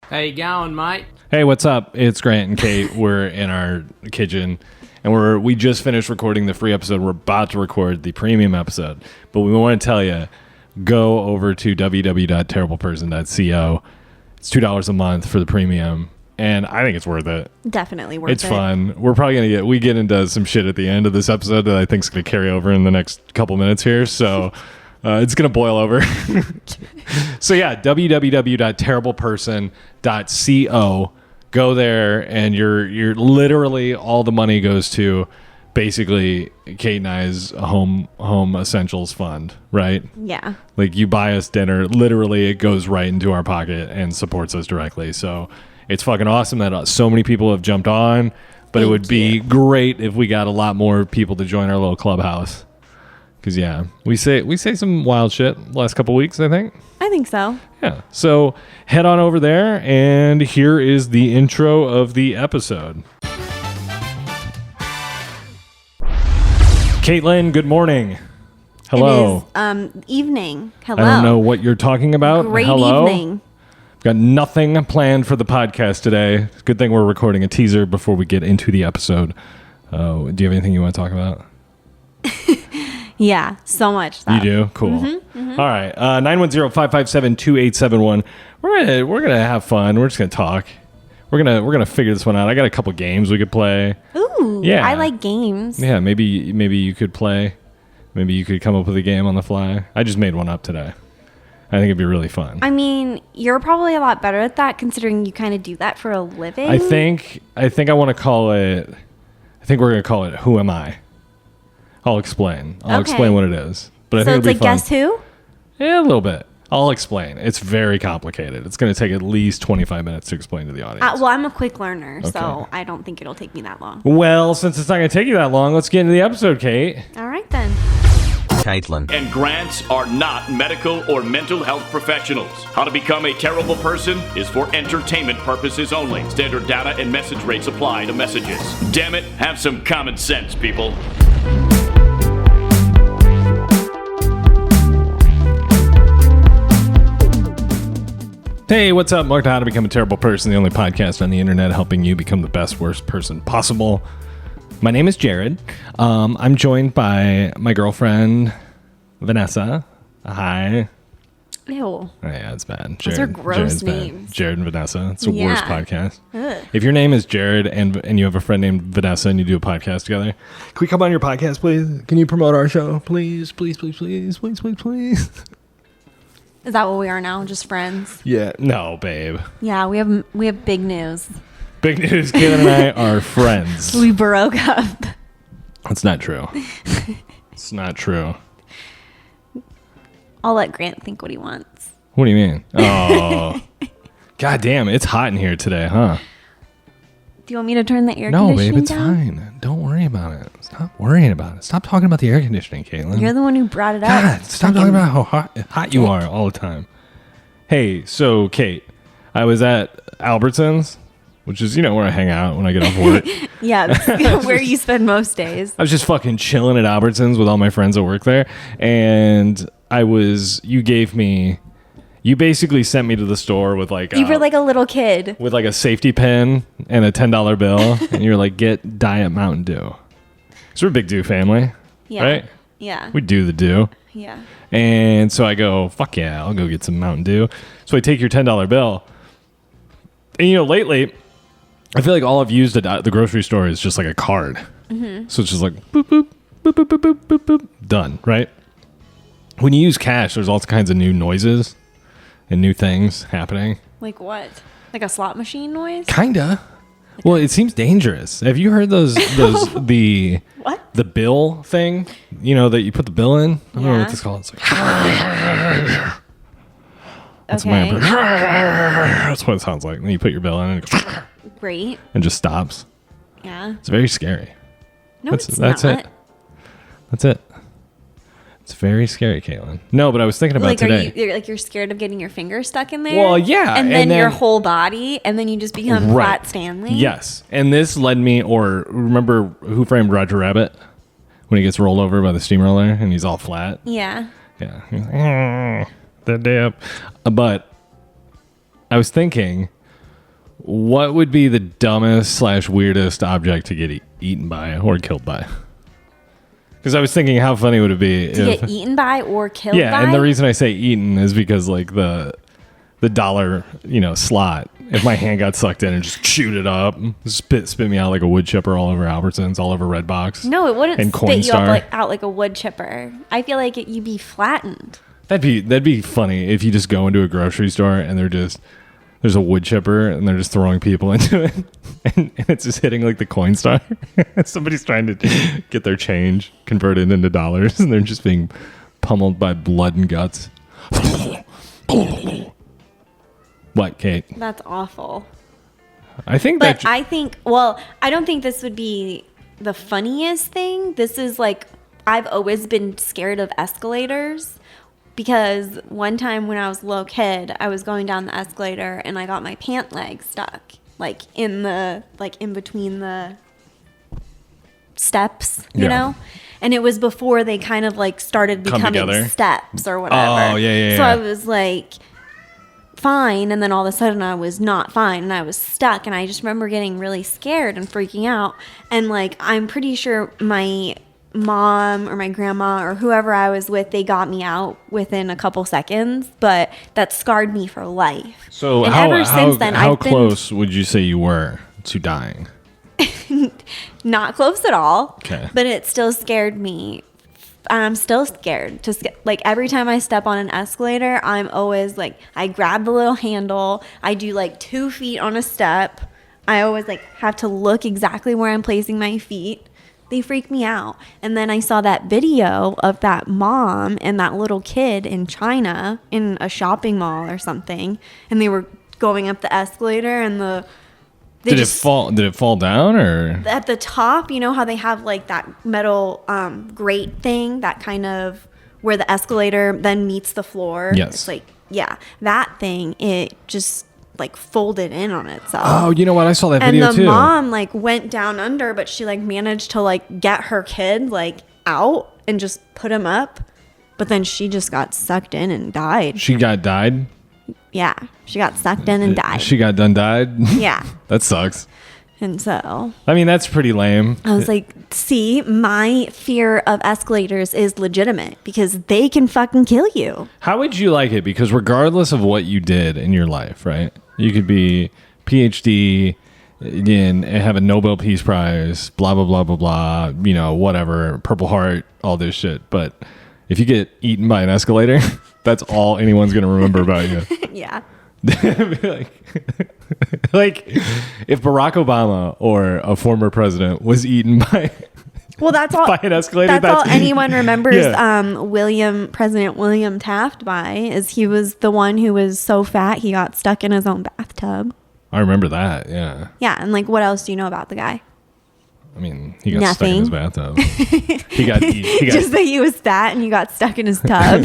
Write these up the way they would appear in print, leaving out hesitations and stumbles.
How you going, mate? Hey, what's up? It's Grant and Kate. We're in our kitchen, and we just finished recording the free episode. We're about to record the premium episode, but we want to tell you, go over to www.terribleperson.co. It's $2 a month for the premium, and I think it's worth it. Definitely worth it. It's fun. We're probably gonna get into some shit at the end of this episode that I think is gonna carry over in the next couple minutes here. So. It's going to boil over. So yeah, www.terribleperson.co. Go there, and you're literally all the money goes to basically Kate and I's home essentials fund, right? Yeah. Like you buy us dinner, literally it goes right into our pocket and supports us directly. So it's fucking awesome that so many people have jumped on, but it would be great if we got a lot more people to join our little clubhouse. Because, yeah, we say some wild shit the last couple weeks, I think. I think so. Yeah. So head on over there, and here is the intro of the episode. Caitlin, good morning. Hello. It is evening. Hello. I don't know what you're talking about. Great Hello. evening. Got nothing planned for the podcast today. Good thing we're recording a teaser before we get into the episode. Do you have anything you want to talk about? Yeah, so much stuff. You do? Cool. All right. 910-557-2871. We're gonna have fun. We're just gonna talk. We're gonna figure this one out. I got a couple games we could play. Ooh, Yeah. I like games. Yeah, maybe you could play. Maybe you could come up with a game on the fly. I just made one up today. I think it'd be really fun. I mean, you're probably a lot better at that considering you kind of do that for a living. I think I want to call it. I think we're gonna call it Who Am I? I'll explain. I'll explain what it is. But I think it's it'll like be fun. Guess Who? Yeah, a little bit. I'll explain. It's very complicated. It's going to take at least 25 minutes to explain to the audience. Well, I'm a quick learner, Okay. so I don't think it'll take me that long. Well, since it's not going to take you that long, let's get into the episode, Kate. All right, then. Caitlin and Grants are not medical or mental health professionals. How to become a terrible person is for entertainment purposes only. Standard data and message rates apply to messages. Damn it, have some common sense, people. Hey, what's up? Welcome to How to Become a Terrible Person, the only podcast on the internet helping you become the best, worst person possible. My name is Jared. I'm joined by my girlfriend, Vanessa. Hi. Ew. Oh, yeah, it's bad. Those are gross Jared's bad. names. Jared and Vanessa. It's the worst Yeah. podcast. Ugh. If your name is Jared and you have a friend named Vanessa and you do a podcast together, can we come on your podcast, please? Can you promote our show? Please, please, please, please, please, please, please. Is that what we are now? Just friends? Yeah. No, babe. Yeah, we have big news. Big news. Caitlin and I are friends. We broke up. That's not true. It's not true. I'll let Grant think what he wants. What do you mean? Oh. God damn, it's hot in here today, huh? Do you want me to turn the air No, conditioning babe, it's down? fine. Don't worry about it. Stop worrying about it. Stop talking about the air conditioning, Caitlin. You're the one who brought it up. God, stop talking about how hot you are all the time. Hey, so Kate, I was at Albertsons, which is, where I hang out when I get off work. Yeah, that's where you spend most days. I was just fucking chilling at Albertsons with all my friends that work there. And you basically sent me to the store with You were like a little kid. with like a safety pin and a $10 bill. And you were like, get Diet Mountain Dew. So we're a big Dew family, Yeah. right? Yeah. We do the Dew. Yeah. And so I go, fuck yeah, I'll go get some Mountain Dew. So I take your $10 bill. And, lately, I feel like all I've used at the grocery store is just like a card. Mm-hmm. So it's just like, boop, boop, boop, boop, boop, boop, boop, boop, done, right? When you use cash, there's all kinds of new noises and new things happening. Like what? Like a slot machine noise? Kinda. Well, it seems dangerous. Have you heard the What? the bill thing? That you put the bill in? I don't know what this is called. It's like, that's my Okay. impression. That's what it sounds like. Then you put your bill in and it goes Great. and just stops. Yeah. It's very scary. No, That's it's it. not. That's it. It's very scary, Caitlin. No, but I was thinking about today. You're scared of getting your finger stuck in there? Well, yeah, And then and your then- whole body, and then you just become Flat Stanley? Yes. And this led me, or remember Who Framed Roger Rabbit? When he gets rolled over by the steamroller and he's all flat? Yeah. Yeah. He's like, the dip. But I was thinking, What would be the dumbest / weirdest object to get eaten by or killed by? Because I was thinking, how funny would it be To get eaten by or killed by? Yeah, and the reason I say eaten is because like the dollar, slot. If my hand got sucked in and just chewed it up, spit me out like a wood chipper all over Albertsons, all over Redbox. No, it wouldn't and spit you Coinstar. out like a wood chipper. I feel like you'd be flattened. That'd be funny if you just go into a grocery store and there's a wood chipper and they're just throwing people into it and it's just hitting like the Coinstar. Somebody's trying to get their change converted into dollars and they're just being pummeled by blood and guts. What, Kate? That's awful. I think But I don't think this would be the funniest thing. This is like, I've always been scared of escalators because one time when I was a little kid, I was going down the escalator and I got my pant leg stuck like in between the steps, you know? And it was before they kind of like started becoming steps or whatever. Oh, yeah. So I was like fine, and then all of a sudden I was not fine and I was stuck, and I just remember getting really scared and freaking out. And like, I'm pretty sure my mom or my grandma or whoever I was with, they got me out within a couple seconds, but that scarred me for life. So and how close would you say you were to dying? Not close at all. Okay. But it still scared me. I'm still scared like every time I step on an escalator, I'm always like, I grab the little handle, I do like 2 feet on a step. I always like have to look exactly where I'm placing my feet. They freak me out. And then I saw that video of that mom and that little kid in China in a shopping mall or something, and they were going up the escalator and Did it fall down or at the top? You know how they have like that metal grate thing, that kind of where the escalator then meets the floor. Yes. It's like, yeah, that thing. It just like folded in on itself. Oh, you know what? I saw that video too. And the mom like went down under, but she like managed to like get her kid like out and just put him up. But then she just got sucked in and died. She died? Yeah, she got sucked in and died. She got died? Yeah. That sucks. And so I mean, that's pretty lame. I was like, see, my fear of escalators is legitimate because they can fucking kill you. How would you like it? Because regardless of what you did in your life, right? You could be PhD and have a Nobel Peace Prize, blah, blah, blah, blah, blah, whatever, Purple Heart, all this shit. But if you get eaten by an escalator, that's all anyone's going to remember about you. Yeah. like if Barack Obama or a former president was eaten by that's all. By an escalator. That's all anyone remembers. Yeah. President William Taft by is he was the one who was so fat he got stuck in his own bathtub. I remember that. Yeah. Yeah, and like, what else do you know about the guy? I mean, he got stuck in his bathtub. he got just that he was fat and you got stuck in his tub.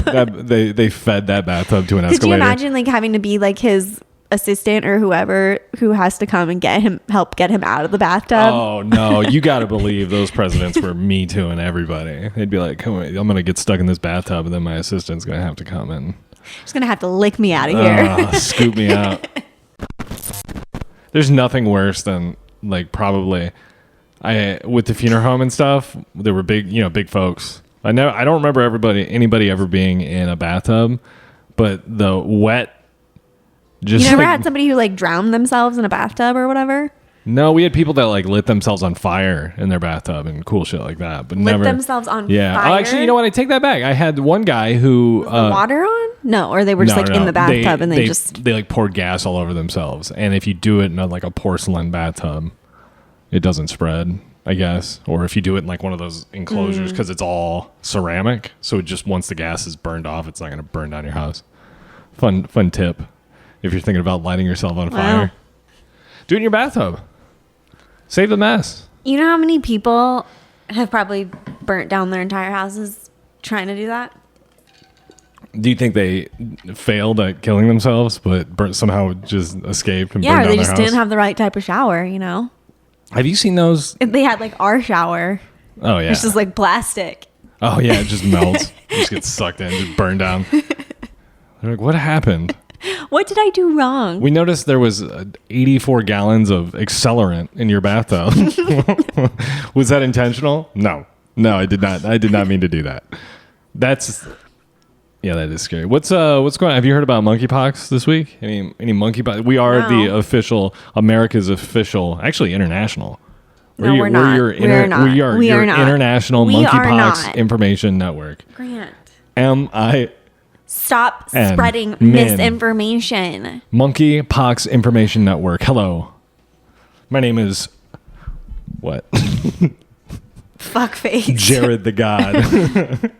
they fed that bathtub to an escalator. Could you imagine like having to be like his assistant or whoever who has to come and help get him out of the bathtub? Oh no, you got to believe those presidents were Me Tooing everybody. They'd be like, "Come on, I'm gonna get stuck in this bathtub, and then my assistant's gonna have to come and she's gonna have to lick me out of here, scoop me out." There's nothing worse than like probably with the funeral home and stuff. There were big folks. I don't remember anybody ever being in a bathtub, but the wet. You never had somebody who like drowned themselves in a bathtub or whatever? No, we had people that like lit themselves on fire in their bathtub and cool shit like that. But never themselves on fire. Oh, actually, you know what? I take that back. I had one guy who was the water on? No, or they were just in the bathtub and they like poured gas all over themselves. And if you do it in like a porcelain bathtub, it doesn't spread, I guess. Or if you do it in like one of those enclosures because it's all ceramic, so it just once the gas is burned off, it's not going to burn down your house. Fun tip. If you're thinking about lighting yourself on fire, do it in your bathtub. Save the mess. You know how many people have probably burnt down their entire houses trying to do that? Do you think they failed at killing themselves, but somehow just escaped and burned down they their just house? didn't have the right type of shower, you know? Have you seen those? If they had like our shower. Oh, yeah. It's just like plastic. Oh, yeah. It just melts. It just gets sucked in, just burned down. They're like, what happened? What did I do wrong? We noticed there was 84 gallons of accelerant in your bathtub. Was that intentional? No, I did not. I did not mean to do that. That is scary. What's going on? Have you heard about monkeypox this week? Any monkeypox? We are the official, America's official, actually international. No, we're not. We are not. We are your international monkeypox information network. Grant. M-I. Stop N. spreading Min. misinformation. Monkeypox Information Network. Hello. My name is what? Fuckface. Jared the God.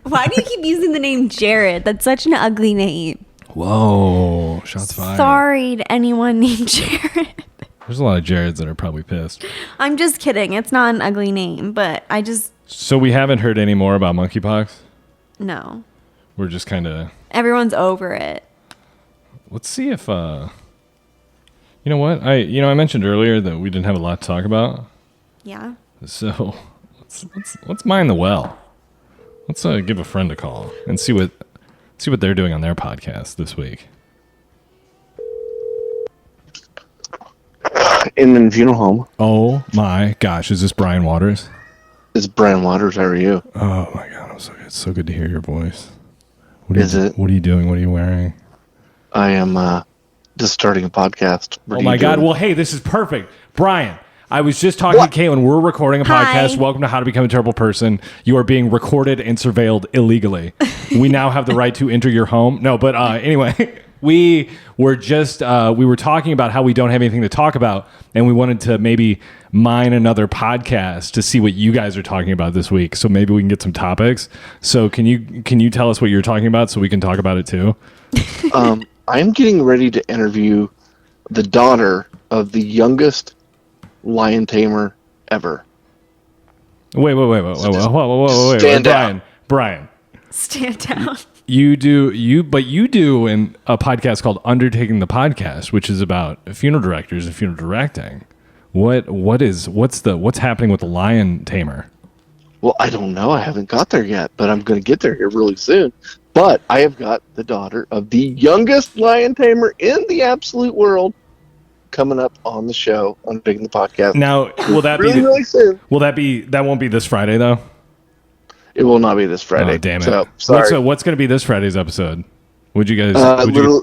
Why do you keep using the name Jared? That's such an ugly name. Whoa. Shots fired. Sorry to anyone named Jared. There's a lot of Jareds that are probably pissed. I'm just kidding. It's not an ugly name, but I just... So we haven't heard any more about monkeypox? No. We're just kind of... Everyone's over it. Let's see if... You know what? I mentioned earlier that we didn't have a lot to talk about. Yeah. So let's mine the well. Let's give a friend a call and see what they're doing on their podcast this week. Inman Funeral Home. Oh my gosh, is this Brian Waters? It's Brian Waters. How are you? Oh my god, I'm so good. It's so good to hear your voice. What are you doing? What are you wearing? I am just starting a podcast. Oh my god. Well, hey, this is perfect. Brian, I was just talking to Caitlin. We're recording a podcast. Hi. Welcome to How to Become a Terrible Person. You are being recorded and surveilled illegally. We now have the right to enter your home. No, but anyway, we were just we were talking about how we don't have anything to talk about, and we wanted to maybe mine another podcast to see what you guys are talking about this week. So maybe we can get some topics. So can you tell us what you're talking about so we can talk about it too? I'm getting ready to interview the daughter of the youngest lion tamer ever. Wait. Stand down. Brian. Stand down. You do a podcast called Undertaking the Podcast, which is about funeral directors and funeral directing. What's happening with the lion tamer? Well, I don't know. I haven't got there yet, but I'm going to get there here really soon. But I have got the daughter of the youngest lion tamer in the absolute world coming up on the show, Undertaking the Podcast. Now, will that really soon? That won't be this Friday though? It will not be this Friday. Oh, damn it. So, sorry. What's going to be this Friday's episode? Would you guys...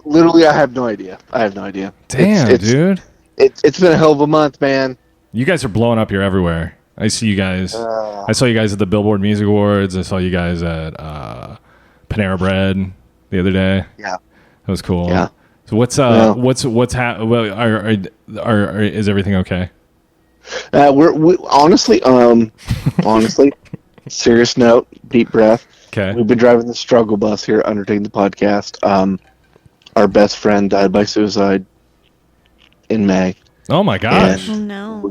literally, I have no idea. Damn, dude. It's been a hell of a month, man. You guys are blowing up here everywhere. I see you guys. I saw you guys at the Billboard Music Awards. I saw you guys at Panera Bread the other day. Yeah. That was cool. Yeah. So is everything okay? We honestly, serious note, deep breath. Okay. We've been driving the struggle bus here, Undertaking the Podcast. Our best friend died by suicide in May. Oh my gosh. Oh no.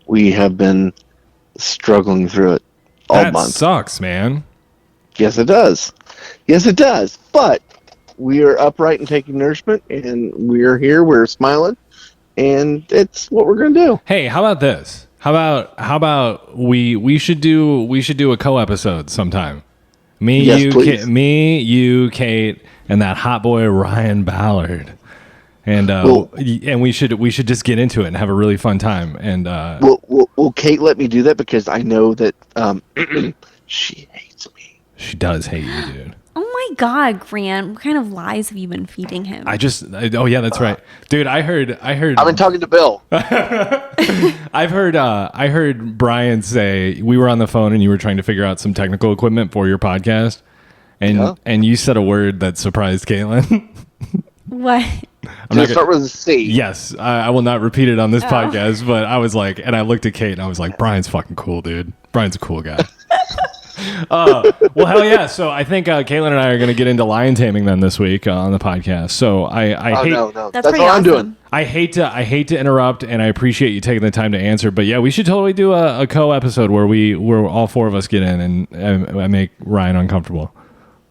We have been struggling through it all month. That sucks, man. Yes, it does. But we are upright and taking nourishment, and we're here. We're smiling, and it's what we're gonna do. Hey, how about this? How about we should do a co-episode sometime. Please. You, Kate, and that hot boy Ryan Ballard. And and we should just get into it and have a really fun time. And will Kate let me do that, because I know that she hates me. She does hate you, dude. Oh my God, Grant! What kind of lies have you been feeding him? Oh yeah, that's right, dude. I heard. I've been talking to Bill. I heard Brian say we were on the phone and you were trying to figure out some technical equipment for your podcast, and you said a word that surprised Caitlin. What? Does it start with a C? Yes, I will not repeat it on this podcast, but I was like, and I looked at Kate and I was like, Brian's fucking cool, dude. Brian's a cool guy. Well, hell yeah. So I think Caitlin and I are going to get into lion taming then this week on the podcast. So No. That's what awesome. I'm doing. I hate to interrupt, and I appreciate you taking the time to answer. But yeah, we should totally do a co-episode where all four of us get in and make Ryan uncomfortable.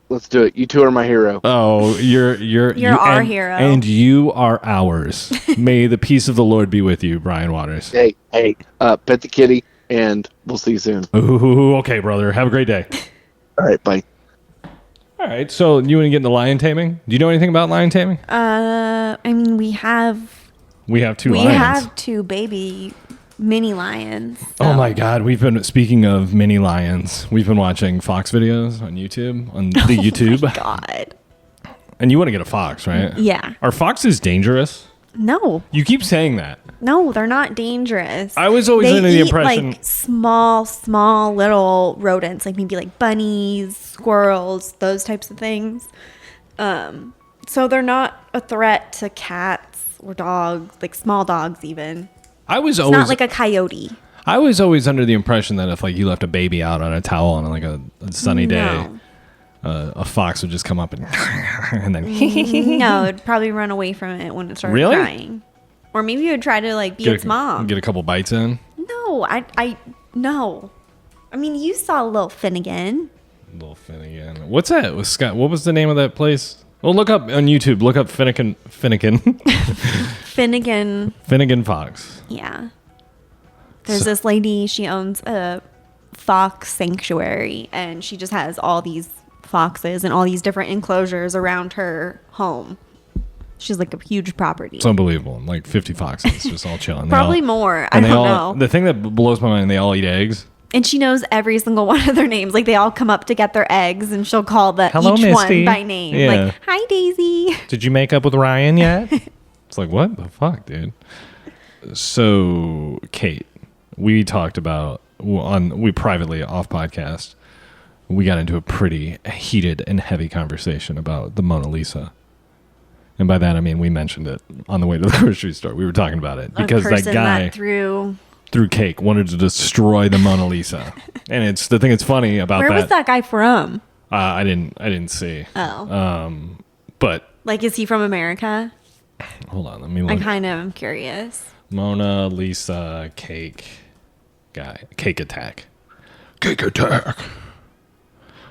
Let's do it. You two are my hero. Oh, you're our hero, and you are ours. May the peace of the Lord be with you, Brian Waters. Hey, pet the kitty, and we'll see you soon. Ooh, okay, brother. Have a great day. All right, bye. All right. So you want to get into lion taming? Do you know anything about lion taming? I mean, we have two lions. have 2 baby mini lions. Oh so- my God. Speaking of mini lions, we've been watching fox videos on YouTube, on the YouTube. My God. And you want to get a fox, right? Yeah. Are foxes dangerous? No. You keep saying that. No, they're not dangerous. I was always They under the eat, impression. like small little rodents, like maybe like bunnies, squirrels, those types of things. So they're not a threat to cats or dogs, like small dogs even. It's Not like a coyote. I was always under the impression that if like you left a baby out on a towel on like a sunny day, No. a fox would just come up and and then No, it'd probably run away from it when it started Really? crying. Or maybe it would try to like be its mom. get a couple bites in. No, no. I mean, you saw Lil Finnegan. Little Finnegan. What's that? Was Scott? What was the name of that place? Well, look up on YouTube. Look up Finnegan. Finnegan. Finnegan Fox. Yeah. There's this lady, she owns a fox sanctuary, and she just has all these foxes and all these different enclosures around her home. She's like a huge property. It's unbelievable. Like 50 foxes just all chilling. They Probably all- more. I and they don't all- know. The thing that blows my mind, they all eat eggs. And she knows every single one of their names. Like they all come up to get their eggs, and she'll call Hello, each Misty. one by name. Yeah. Like, hi, Daisy. Did you make up with Ryan yet? It's like, what the fuck, dude? So, Kate, we talked about we privately off podcast. We got into a pretty heated and heavy conversation about the Mona Lisa. And by that I mean we mentioned it on the way to the grocery store. We were talking about it because a that person guy that through Cake wanted to destroy the Mona Lisa. And it's the thing that's funny about where was that guy from? I didn't see. Oh, But like is he from America? hold on, let me I look. kind of am curious. Mona Lisa Cake guy. Cake attack. Cake attack.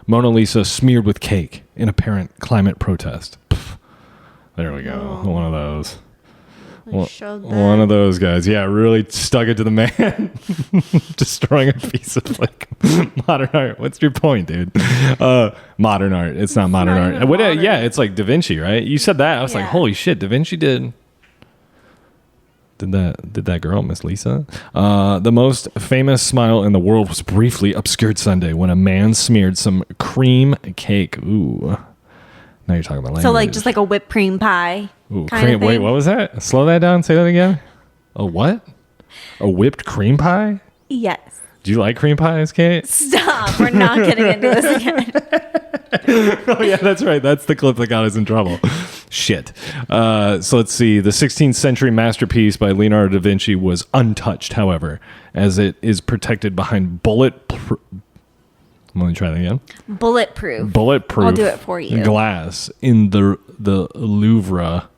Mona Lisa smeared with cake in apparent climate protest. Pff. There we go. Oh. One of those. I showed that. One of those guys. Yeah, really stuck it to the man. Destroying a piece of like modern art. What's your point, dude? Modern art. It's not modern not art. even What, modern. yeah, it's like Da Vinci, right? You said that. I was like, Yeah. holy shit, Da Vinci did that girl, Miss Lisa? The most famous smile in the world was briefly obscured Sunday when a man smeared some cream cake. Ooh. Now you're talking about language. So like just like a whipped cream pie. Ooh, kind cream. of Wait, thing? what was that? Slow that down. Say that again. A what? A whipped cream pie? Yes. Do you like cream pies, Kate? Stop. We're not getting into this again. Oh yeah, that's right. That's the clip that got us in trouble. Shit. So let's see. The 16th century masterpiece by Leonardo da Vinci was untouched, however, as it is protected behind bulletproof. Let me try that again. Bulletproof. I'll do it for you. Glass in the Louvre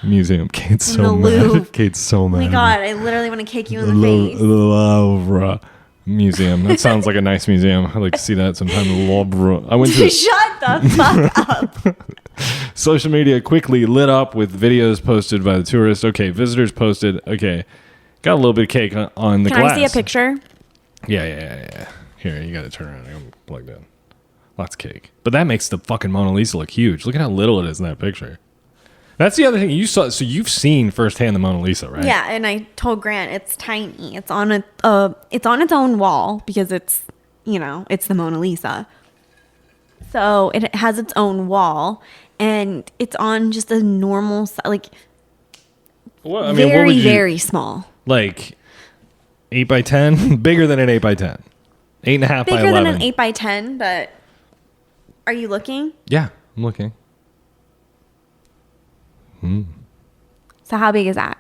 Museum. Kate's In so the mad. Louvre. Kate's so Oh mad. my god, I literally want to kick you in the face. Louvre Museum. That sounds like a nice museum. I'd like to see that sometime. Louvre. I went to Shut the fuck up. social media quickly lit up with videos posted by the tourists. Okay, visitors posted. Okay, got a little bit of cake on the Can glass. I see a picture? Yeah. Here, you got to turn around. I'm plugged in. Lots of cake. But that makes the fucking Mona Lisa look huge. Look at how little it is in that picture. That's the other thing you saw. So you've seen firsthand the Mona Lisa, right? Yeah, and I told Grant it's tiny. It's on it's on its own wall because it's it's the Mona Lisa. So it has its own wall, and it's on just a normal like Well, I mean, what would very you, very small. like 8 by 10, bigger than an 8 by 10, 8.5 by Bigger 11. than an 8 by 10, but are you looking? Yeah, I'm looking. So how big is that?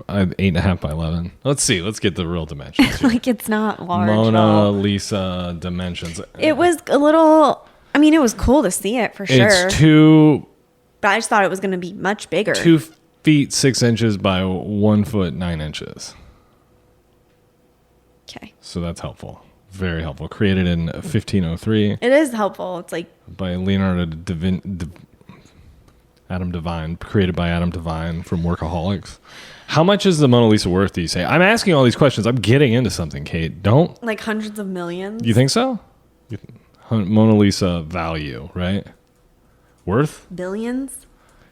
8.5 by 11. Let's see. Let's get the real dimensions. here. Like it's not large. at Mona all. Lisa dimensions. It was a little. I mean, it was cool to see it for sure. It's two But I just thought it was going to be much bigger. 2 feet 6 inches by 1 foot 9 inches. Okay. So that's helpful. Very helpful. Created in 1503 It is helpful. It's like by Leonardo Adam Devine. Created by Adam Devine from Workaholics. How much is the Mona Lisa worth, do you say? I'm asking all these questions. I'm getting into something, Kate. Don't hundreds of millions. you think so? Mona Lisa value, right? Worth? Billions?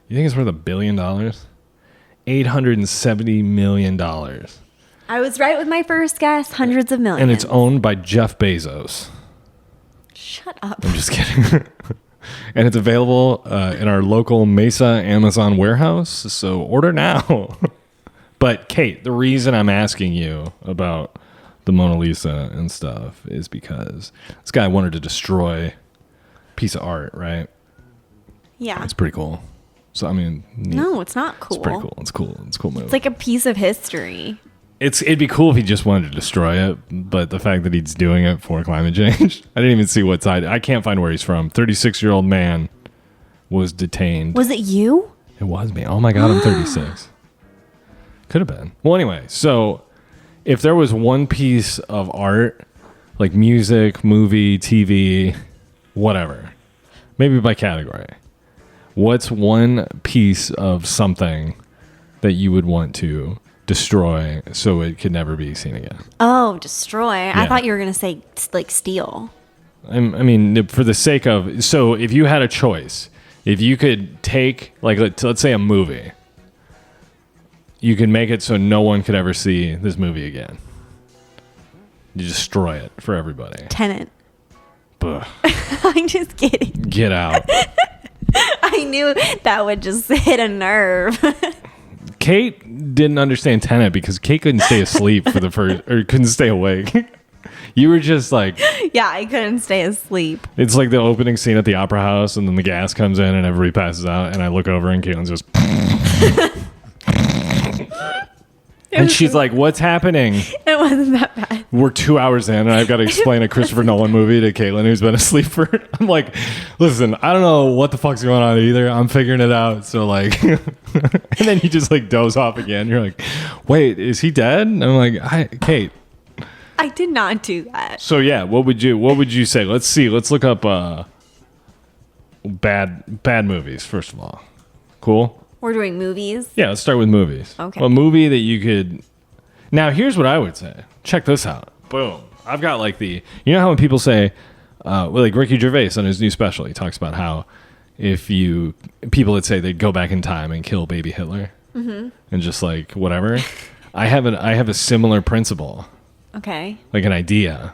You think it's worth $1 billion? $870 million. I was right with my first guess. Hundreds of millions. And it's owned by Jeff Bezos. Shut up. I'm just kidding. And it's available in our local Mesa Amazon warehouse. So order now. But Kate, the reason I'm asking you about the Mona Lisa and stuff is because this guy wanted to destroy a piece of art, right? Yeah. It's pretty cool. So, I mean, No, it's not cool. it's pretty cool. It's cool. It's a cool move. It's like a piece of history. It'd be cool if he just wanted to destroy it, but the fact that he's doing it for climate change, I didn't even see what side. I can't find where he's from. 36-year-old man was detained. Was it you? It was me. Oh my God, I'm 36. Could have been. Well, anyway, so if there was one piece of art, like music, movie, TV, whatever, maybe by category, what's one piece of something that you would want to destroy so it could never be seen again? Oh, destroy. Yeah. I thought you were going to say like steal. I mean, for the sake of, so if you had a choice, if you could take, like, let's say a movie, you could make it so no one could ever see this movie again. You destroy it for everybody. Tenant. Ugh. I'm just kidding. Get out. I knew that would just hit a nerve. Kate didn't understand Tenet because Kate couldn't stay asleep for the first, or couldn't stay awake. You were just like, Yeah, I couldn't stay asleep. it's like the opening scene at the Opera House, and then the gas comes in and everybody passes out, and I look over and Caitlin's just, and she's like, "What's happening?" It wasn't that bad. We're 2 hours in, and I've got to explain a Christopher Nolan movie to Caitlin, who's been asleep for. I'm like, listen, I don't know what the fuck's going on either. I'm figuring it out. So like, and then you just like doze off again. You're like, wait, is he dead? And I'm like, Kate. I did not do that. So yeah, what would you say? Let's see. Let's look up bad movies first of all. Cool. We're doing movies. Yeah, let's start with movies. Okay. A movie that you could. Now, here's what I would say. Check this out. Boom. I've got like you know how when people say, like Ricky Gervais on his new special, he talks about how people that say they'd go back in time and kill baby Hitler and just like whatever. I have a similar principle, Okay. like an idea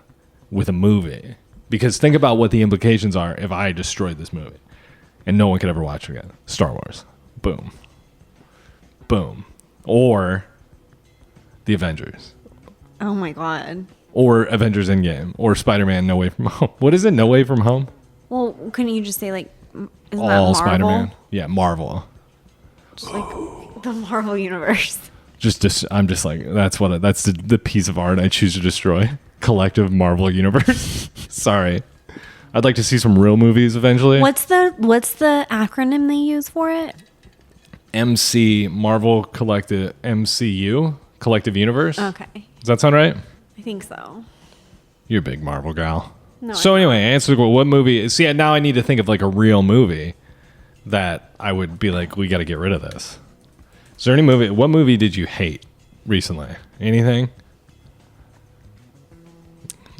with a movie. Because think about what the implications are if I destroyed this movie and no one could ever watch it again. Star Wars. Boom. Boom. Or the Avengers. Oh my God. Or Avengers Endgame. Or Spider-Man No Way From Home. What is it? No Way From Home? Well, couldn't you just say like, isn't that All Marvel? Spider-Man. Yeah, Marvel. Just like the Marvel universe. I'm just like, that's the piece of art I choose to destroy. Collective Marvel universe. Sorry. I'd like to see some real movies eventually. What's the acronym they use for it? MC, Marvel Collective, MCU, Collective Universe. Okay. Does that sound right? I think so. You're a big Marvel gal. No, So I'm anyway, answer what movie? See, now I need to think of like a real movie that I would be like, we got to get rid of this. Is there any movie? What movie did you hate recently? Anything?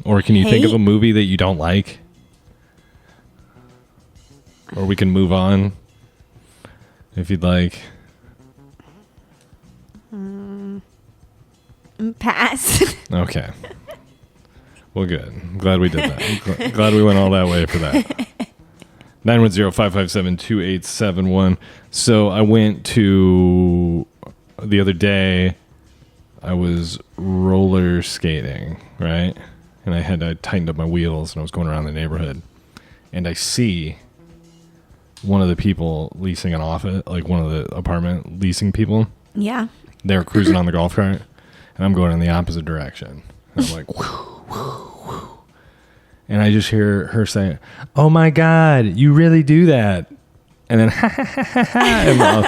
Or can you think of Hate? a movie that you don't like? Or we can move on if you'd like. Pass. Okay. Well, good. I'm glad we did that. Glad we went all that way for that. 910-557-2871. So I went to the other day. I was roller skating, right? And I tightened up my wheels and I was going around the neighborhood. And I see one of the people leasing an office, like one of the apartment leasing people. Yeah. They were cruising on the golf cart, and I'm going in the opposite direction. And I'm like, whoo, whoo, whoo. And I just hear her saying, "Oh my God, you really do that." And then, ha ha ha ha ha, and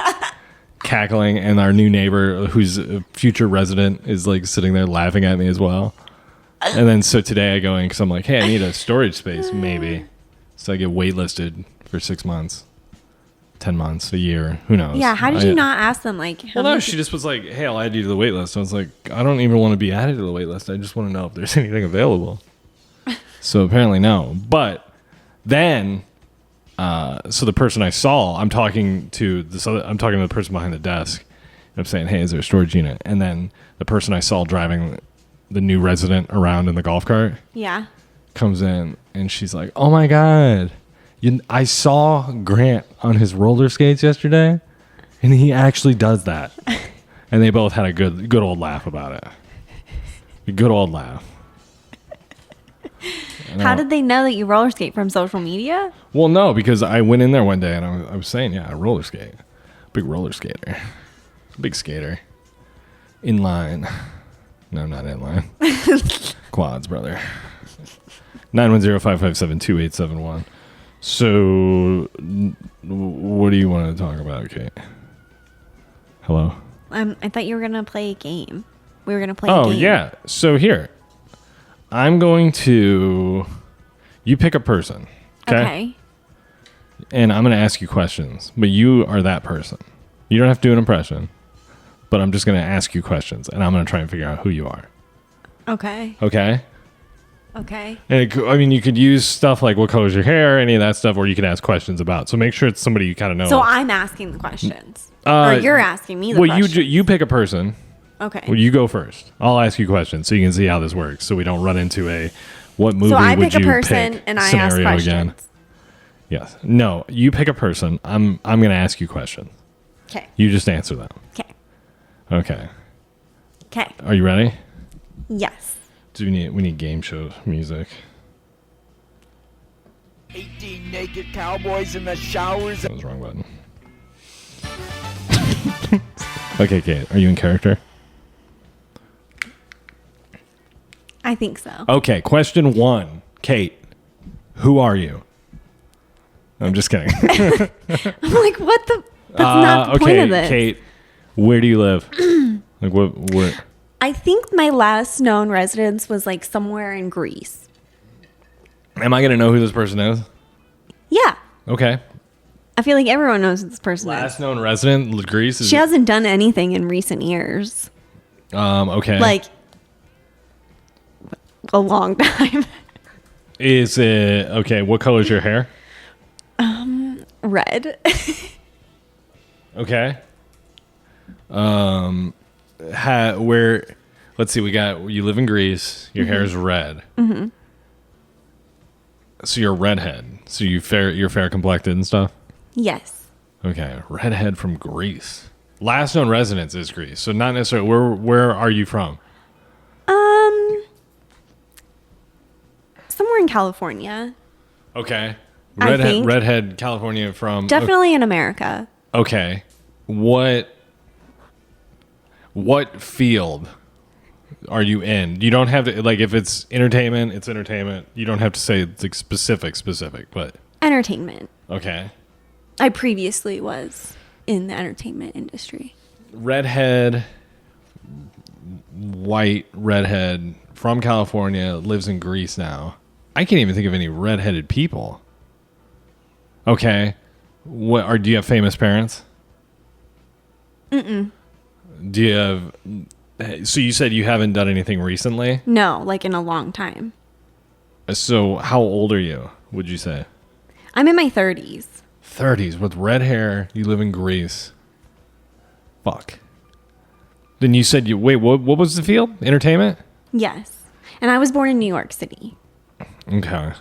cackling. And our new neighbor, who's a future resident, is like sitting there laughing at me as well. And then, so today I go in because I'm like, hey, I need a storage space, maybe. So I get waitlisted for 6 months, 10 months, a year, who knows? Yeah. How did you not ask them like? How Well, no, many she just was like, hey, I'll add you to the wait list. I was like, I don't even want to be added to the wait list. I just want to know if there's anything available. So apparently no. But Then, so the person I saw, I'm talking to the person behind the desk. I'm saying, hey, is there a storage unit? And then the person I saw driving the new resident around in the golf cart Yeah. comes in and she's like, oh my God, I saw Grant on his roller skates yesterday and he actually does that. And they both had a good old laugh about it. A good old laugh. How did they know that you roller skate from social media? Well, no, because I went in there one day and I was saying, yeah, I roller skate. Big roller skater. Big skater. Inline. No, not inline. Quads, brother. 910-557-2871. So, what do you want to talk about, Kate? Hello? I thought you were going to play a game. We were going to play a Oh, game. yeah. So, here. I'm going to... You pick a person. Okay. And I'm going to ask you questions. But you are that person. You don't have to do an impression. But I'm just going to ask you questions. And I'm going to try and figure out who you are. Okay. Okay? Okay. And you could use stuff like what color's your hair, any of that stuff, or you can ask questions about. So make sure it's somebody you kind of know. So I'm asking the questions. Or you're asking me the questions. You pick a person. Okay. Well, you go first. I'll ask you questions so you can see how this works. So we don't run into a what movie So I would pick a you person pick and I ask scenario questions. again. Yes. No, you pick a person. I'm going to ask you questions. Okay. You just answer them. Okay. Okay. Okay. Are you ready? Yes. We need game show music. 18 naked cowboys in the showers. That was the wrong button. Okay, Kate, are you in character? I think so. Okay, question 1. Kate, who are you? I'm just kidding. I'm like, what the? That's not the point of this. Kate, where do you live? Like where? I think my last known residence was like somewhere in Greece. Am I going to know who this person is? Yeah. Okay. I feel like everyone knows who this person Last is. known resident, Greece? Is She hasn't done anything in recent years. okay. Like, a long time. Is it, okay, what color is your hair? Red. Okay. Let's see, you live in Greece, your hair is red. Mm-hmm. So you're a redhead. So you're fair complected and stuff? Yes. Okay, redhead from Greece. Last known residence is Greece. So not necessarily, where are you from? Somewhere in California. Okay. I think. Redhead, California from... Definitely in America. Okay. What field are you in? You don't have to, like, if it's entertainment, it's entertainment. You don't have to say it's like specific, but... Entertainment. Okay. I previously was in the entertainment industry. Redhead, white redhead from California, lives in Greece now. I can't even think of any redheaded people. Okay. Do you have famous parents? Mm-mm. Do you have... So you said you haven't done anything recently? No, like in a long time. So how old are you, would you say? I'm in my 30s. 30s with red hair. You live in Greece. Fuck. Then you said wait, what was the field? Entertainment? Yes. And I was born in New York City. Okay.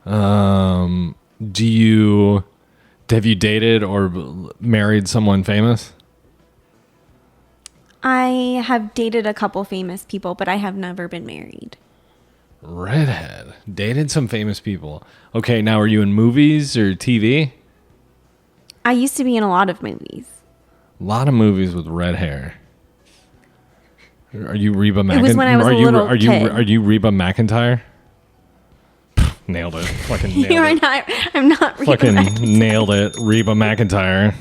Have you dated or married someone famous? I have dated a couple famous people, but I have never been married. Redhead. Dated some famous people. Okay, now are you in movies or TV? I used to be in a lot of movies. A lot of movies with red hair. Are you Reba McEntire? It was when I was a little kid. Are you Reba McEntire? Nailed it. Fucking nailed You're it. not. I'm not. Fucking Reba nailed it. Reba McEntire.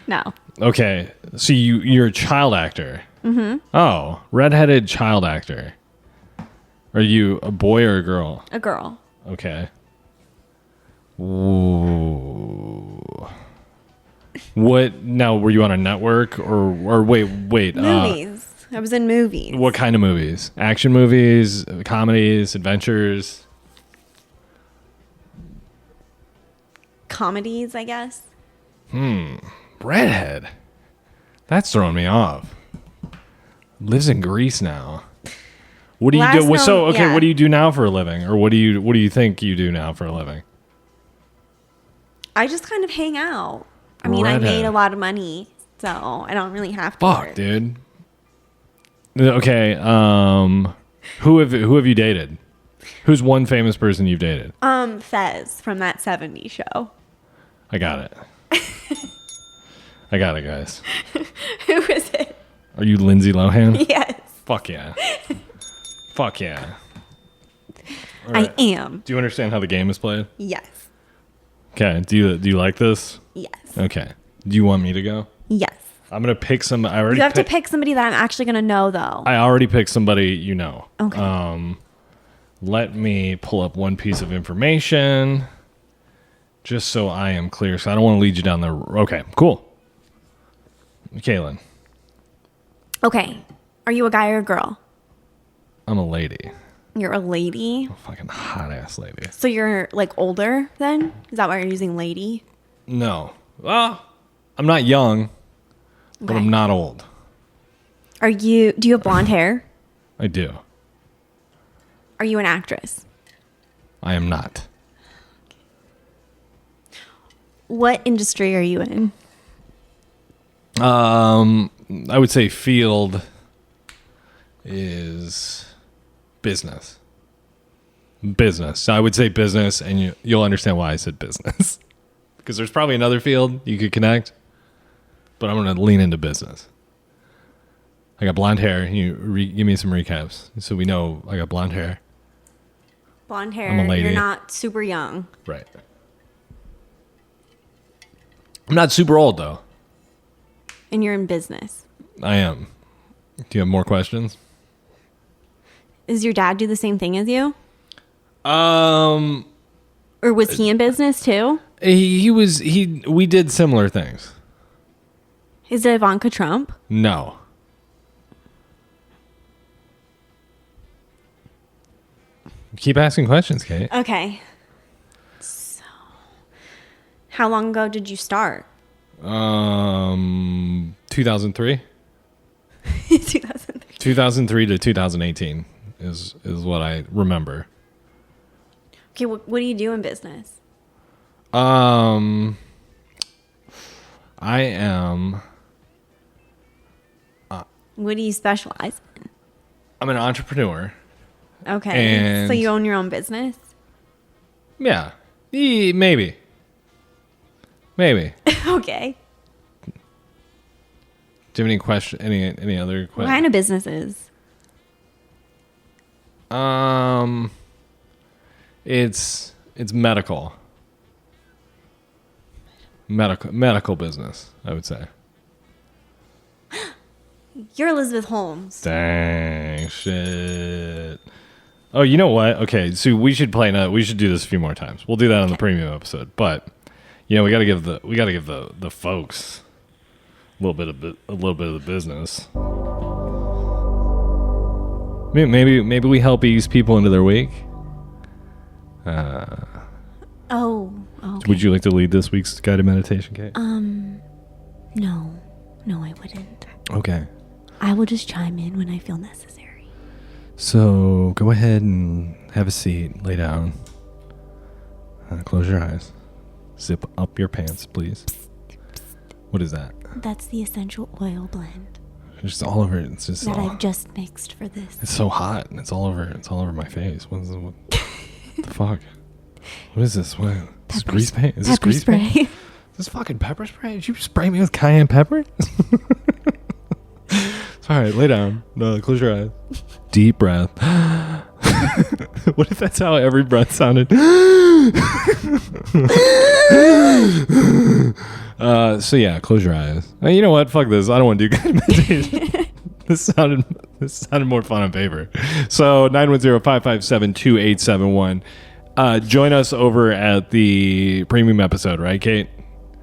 No. Okay, so you're a child actor. Mm-hmm. Oh, redheaded child actor. Are you a boy or a girl? A girl. Okay. Ooh. What now? Were you on a network or wait? Movies. I was in movies. What kind of movies? Action movies, comedies, adventures? comedies, I guess. Redhead. That's throwing me off. Lives in Greece now. What do you do? Last So known- okay, yeah. what do you do now for a living, or what do you think you do now for a living? I just kind of hang out. I mean, I Redhead. made a lot of money, so I don't really have to Fuck, work. dude. Okay. Who have you dated? Who's one famous person you've dated? Fez from that 70s show. I got it. I got it, guys. Who is it? Are you Lindsay Lohan? Yes, Fuck yeah. Fuck yeah. I am. Do you understand how the game is played? Yes, Okay. Do you like this? yes, Okay. Do you want me to go? yes. I'm gonna pick some. I already You have to picked- pick somebody that I'm actually gonna know, though. I already picked somebody you know. Okay. Let me pull up one piece of information, just so I am clear. So I don't want to lead you down the. Okay. Cool. Kaylin, Okay. Are you a guy or a girl? I'm a lady. You're a lady. Fucking hot ass lady. So you're like older then? Is that why you're using lady? No. Well, I'm not young, but Okay. I'm not old. Do you have blonde hair? I do. Are you an actress? I am not. What industry are you in? I would say field is business. Business. I would say business, and you'll understand why I said business. Because there's probably another field you could connect, but I'm going to lean into business. I got blonde hair. Give me some recaps so we know I got blonde hair. Blonde hair. I'm a lady. You're not super young. Right. I'm not super old, though. And you're in business. I am. Do you have more questions? Does your dad do the same thing as you? Um, Or was he in business too? we did similar things. Is it Ivanka Trump? No. Keep asking questions, Kate. Okay. So, how long ago did you start? 2003? 2003. 2003 to 2018 is what I remember. Okay, what do you do in business? I am What do you specialize in? I'm an entrepreneur. Okay. And- So you own your own business? Yeah. Maybe. Okay. Do you have any question? Any other What questions? kind of businesses? It's medical. Medical business, I would say. You're Elizabeth Holmes. Dang shit. Oh, you know what? Okay, so we should we should do this a few more times. We'll do that on the premium episode. But we got to give the folks a little bit of the business. Maybe we help ease people into their week. Oh, okay. Would you like to lead this week's guided meditation, Kate? No, I wouldn't. Okay. I will just chime in when I feel necessary. So go ahead and have a seat, lay down, close your eyes, zip up your pants, please. What is that? That's the essential oil blend It's just all over. It's just that all, I've just mixed for this. it's so hot and it's all over. It's all over my face. What the fuck? What is this? What? Is this grease paint? Is this Pepper grease paint? spray. Is this fucking pepper spray? Did you spray me with cayenne pepper? All right, lay down. No, close your eyes. Deep breath. What if that's how every breath sounded? So yeah, close your eyes. You know what? Fuck this. I don't want to do guided meditation. This sounded more fun on paper. So 910-557-2871. Join us over at the premium episode, right, Kate?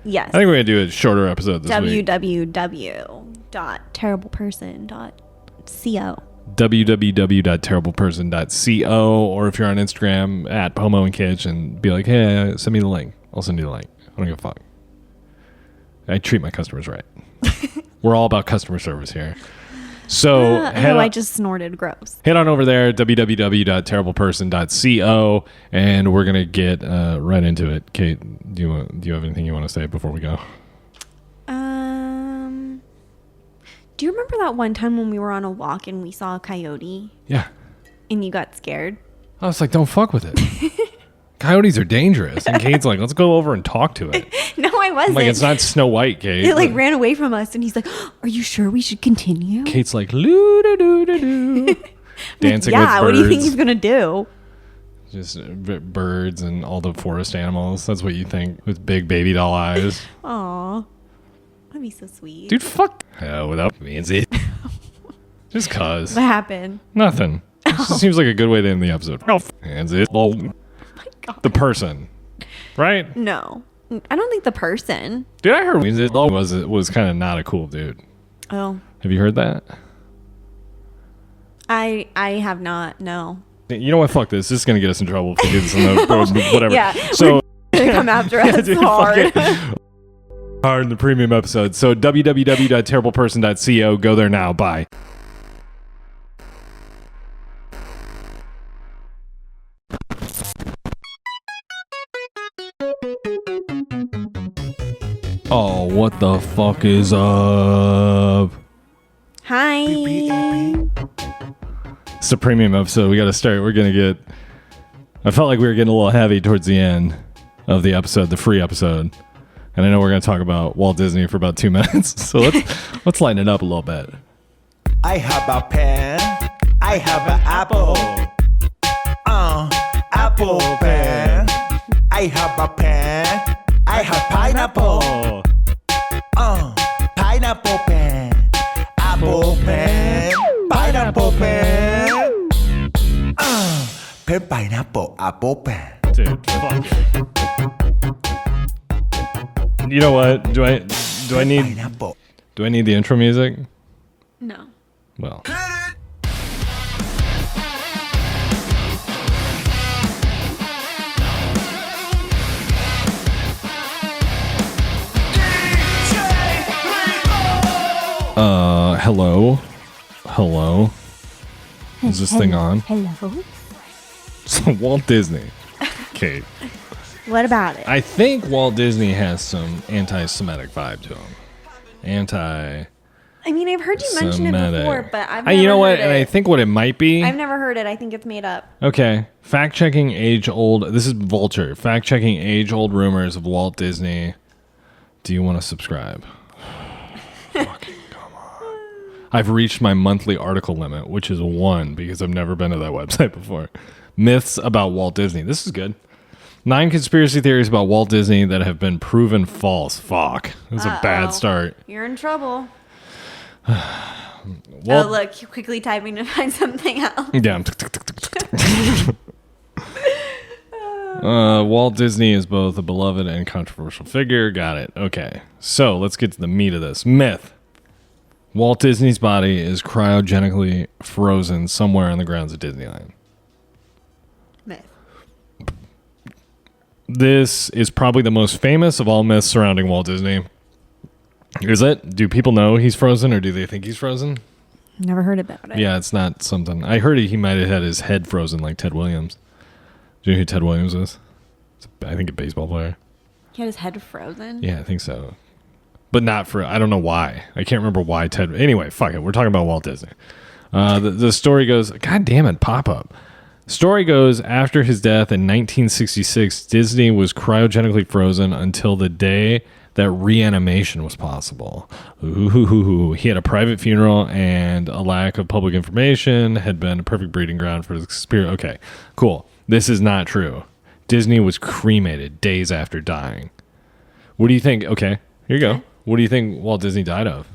Yes. I think we're gonna do a shorter episode this week. www.terribleperson.co. www.terribleperson.co, or if you're on Instagram at Pomo and Kitch, and be like, hey, send me the link. I'll send you the link. I don't give a fuck. I treat my customers right. We're all about customer service here. So I just snorted gross. head on over there, www.terribleperson.co, and we're gonna get right into it. Kate, do you have anything you want to say before we go? Do you remember that one time when we were on a walk and we saw a coyote Yeah. and you got scared? I was like, don't fuck with it. Coyotes are dangerous. And Kate's like, let's go over and talk to it. No, I wasn't. I'm like, it's not Snow White, Kate. It like ran away from us, and he's like, "Are you sure we should continue?" Kate's like, loo-doo-doo-doo-doo. Dancing with birds. What do you think he's gonna do? Just birds and all the forest animals. That's what you think with big baby doll eyes. Aw, that'd be so sweet. Dude, fuck. Without me and it. Just cause. What happened? Nothing. It just seems like a good way to end the episode. Hands it. Oh my God. The person. Right? No, I don't think the person. Dude, I heard was kind of not a cool dude. Oh, Have you heard that? I have not. No. You know what? Fuck this. This is going to get us in trouble if we do this in the whatever. Yeah. So They come after us dude, hard. hard in the premium episode. So www.terribleperson.co. Go there now. Bye. Oh, what the fuck is up? Hi. It's a premium episode. We got to start. We're going to get... I felt like we were getting a little heavy towards the end of the episode, the free episode. And I know we're going to talk about Walt Disney for about 2 minutes. So let's lighten it up a little bit. I have a pen. I have an apple. Apple pen. I have a pen. I have pineapple. Pineapple pen. Apple pen. Pineapple pen. Pen pineapple apple pen. Dude, fuck. You know what? Do I need Pineapple. do I need the intro music? No. Well. Hello. Is this thing on? Hello. So Walt Disney. Kate. What about it? I think Walt Disney has some anti-Semitic vibe to him. I mean, I've heard you mention it before, but I've never You know what? heard And I it. think what it might be. I've never heard it. I think it's made up. Okay. Fact-checking age-old. This is Vulture. Fact-checking age-old rumors of Walt Disney. Do you want to subscribe? Fucking come on. I've reached my monthly article limit, which is 1 because I've never been to that website before. Myths about Walt Disney. This is good. 9 conspiracy theories about Walt Disney that have been proven false. Fuck. This is a bad start. You're in trouble. Walt, Oh, look, you're quickly typing to find something else. Yeah. Walt Disney is both a beloved and controversial figure. Got it. Okay. So let's get to the meat of this. Myth. Walt Disney's body is cryogenically frozen somewhere on the grounds of Disneyland. Myth. This is probably the most famous of all myths surrounding Walt Disney. Is it? Do people know he's frozen or do they think he's frozen? Never heard about it. Yeah, it's not something. I heard he might have had his head frozen like Ted Williams. Do you know who Ted Williams is? I think a baseball player. He had his head frozen? Yeah, I think so. But not for, I don't know why. I can't remember why Ted. Anyway, fuck it. We're talking about Walt Disney. The story goes, God damn it, pop up. Story goes, after his death in 1966, Disney was cryogenically frozen until the day that reanimation was possible. Ooh, he had a private funeral and a lack of public information had been a perfect breeding ground for the spirit. Okay, cool. This is not true. Disney was cremated days after dying. What do you think? Okay, here you go. What do you think Walt Disney died of?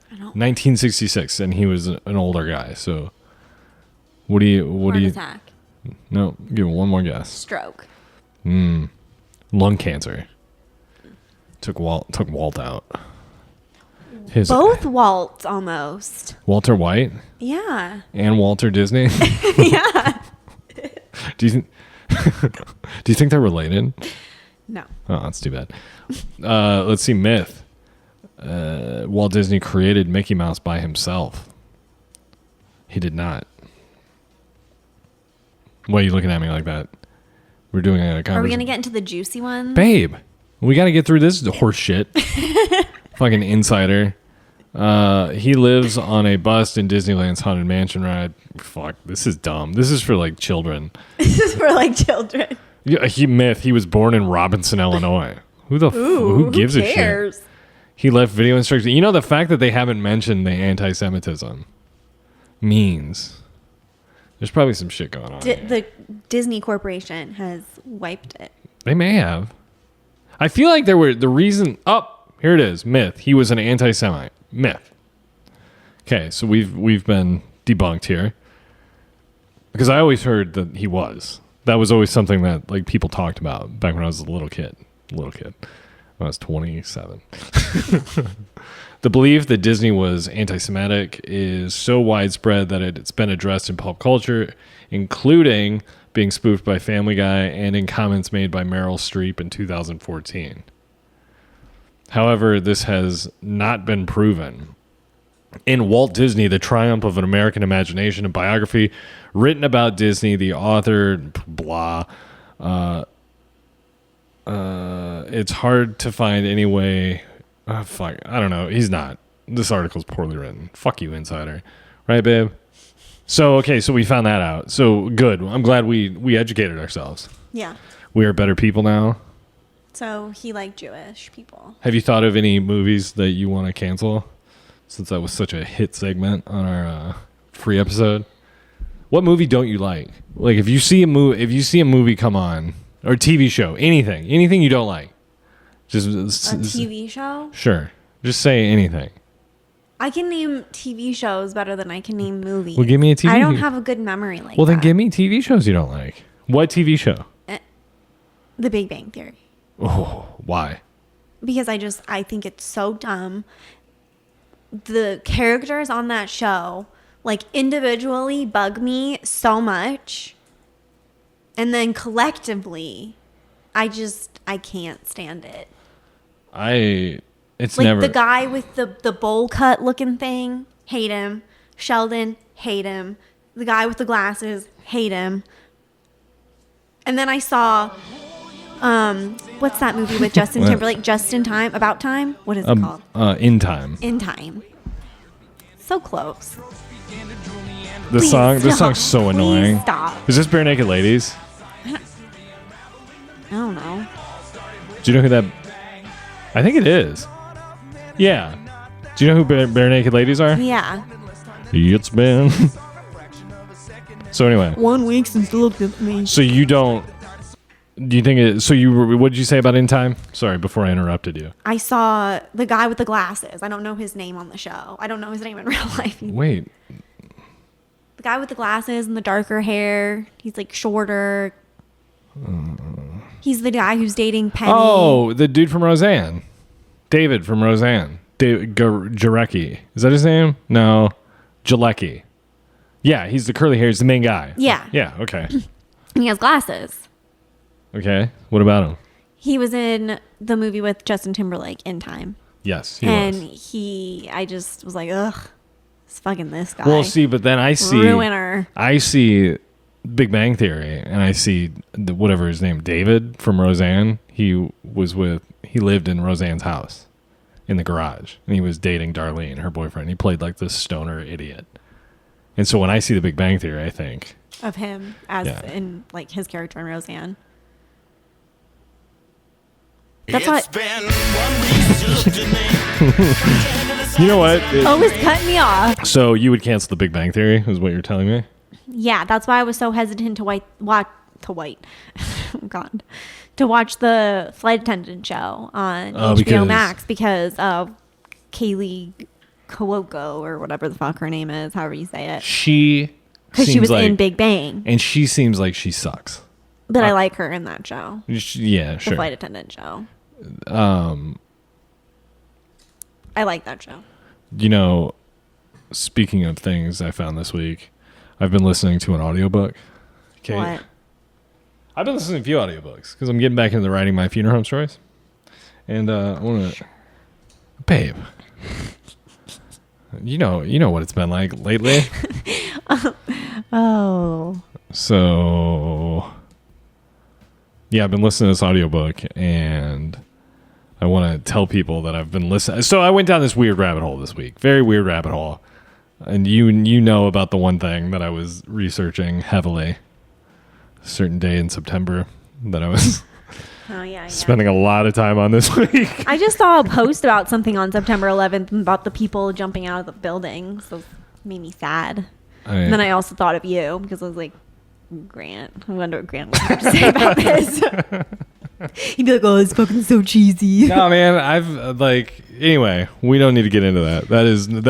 I don't 1966, and he was an older guy. So, what do you? Heart attack. No, give it one more guess. Stroke. Lung cancer. Took Walt out. His Both Walt's almost. Walter White Yeah. and Walter Disney. Yeah. Do you think? Do you think they're related? No. Oh, that's too bad. Let's see. Myth. Walt Disney created Mickey Mouse by himself. He did not. Why are you looking at me like that? We're doing a conversation. Are we gonna get into the juicy ones? Babe, we got to get through this horse shit. Fucking insider. He lives on a bus in Disneyland's Haunted Mansion ride. Fuck, this is dumb. This is for like children. This is for like children. Yeah, he was born in Robinson, Illinois. Who gives a shit? He left video instructions. You know, the fact that they haven't mentioned the anti-Semitism means there's probably some shit going on. The Disney Corporation has wiped it. They may have. I feel like there were the reason. Oh, here it is. Myth. He was an anti-Semite. Myth. Okay, so we've been debunked here because I always heard that he was. That was always something that like people talked about back when I was a little kid. When I was 27. The belief that Disney was anti-Semitic is so widespread that it's been addressed in pop culture, including being spoofed by Family Guy and in comments made by Meryl Streep in 2014. However, this has not been proven. In Walt Disney, The Triumph of an American Imagination, a biography written about Disney, the author, blah, it's hard to find any way. Fuck, I don't know. He's not. This article's poorly written. Fuck you, insider. Right, babe? So, okay, so we found that out. So, good. I'm glad we educated ourselves. Yeah. We are better people now. So he liked Jewish people. Have you thought of any movies that you want to cancel? Since that was such a hit segment on our free episode. What movie don't you like? Like, if you see a movie come on, or TV show, anything you don't like. Just A TV show? Sure. Just say anything. I can name TV shows better than I can name movies. Well, give me a TV. I don't have a good memory like Well, that. then give me TV shows you don't like. What TV show? The Big Bang Theory. Oh, why? Because I think it's so dumb. The characters on that show, like, individually bug me so much. And then collectively, I can't stand it. It's like never the guy with the bowl cut looking thing, hate him. Sheldon, hate him. The guy with the glasses, hate him. And then I saw, what's that movie with Justin Timberlake? Just in Time? About Time? What is it called? In Time. In Time. So close. This song's so annoying. Please stop. Is this Bare Naked Ladies? I don't know. Do you know who that? I think it is. Yeah. Do you know who Bare Naked Ladies are? Yeah. It's been. So anyway. 1 week since you looked at me. So you don't. Do you think it? So what did you say about In Time? Sorry, before I interrupted you. I saw the guy with the glasses. I don't know his name on the show. I don't know his name in real life. Wait. The guy with the glasses and the darker hair. He's like shorter. He's the guy who's dating Penny. Oh, the dude from Roseanne. David from Roseanne. Jarecki. Is that his name? No. Jalecki. Yeah, he's the curly hair. He's the main guy. Yeah. Yeah, okay. And he has glasses. Okay. What about him? He was in the movie with Justin Timberlake, In Time. Yes, he and was. I just was like, ugh, it's fucking this guy. Well, see, but then I see... Ruiner. I see Big Bang Theory, and I see whatever his name, David from Roseanne. He lived in Roseanne's house in the garage, and he was dating Darlene, her boyfriend. He played like this stoner idiot. And so when I see the Big Bang Theory, I think of him as Yeah. in like his character in Roseanne. It's That's been 1 week since you looked at me. you know what? Always cutting me off. So you would cancel the Big Bang Theory, is what you're telling me? Yeah, that's why I was so hesitant to watch the flight attendant show on HBO because- Max because of Kaylee Cuoco or whatever the fuck her name is, however you say it. Because she was in Big Bang. and she seems like she sucks. But I like her in that show. Yeah, The sure. flight attendant show. I like that show. You know, speaking of things I found this week, I've been listening to an audiobook. Okay. What? I've been listening to a few audiobooks because I'm getting back into writing my funeral home stories. And I want to... Babe. You know what it's been like lately. Oh. So... Yeah, I've been listening to this audiobook, and I want to tell people that I've been listening. So I went down this weird rabbit hole this week. Very weird rabbit hole. And you know about the one thing that I was researching heavily. A certain day in September that I was spending a lot of time on this week. I just saw a post about something on September 11th about the people jumping out of the building. So it made me sad. And then I also thought of you because I was like, Grant. I wonder what Grant would have to say about this. He'd be like, oh, it's fucking so cheesy. No, man, anyway, we don't need to get into that. That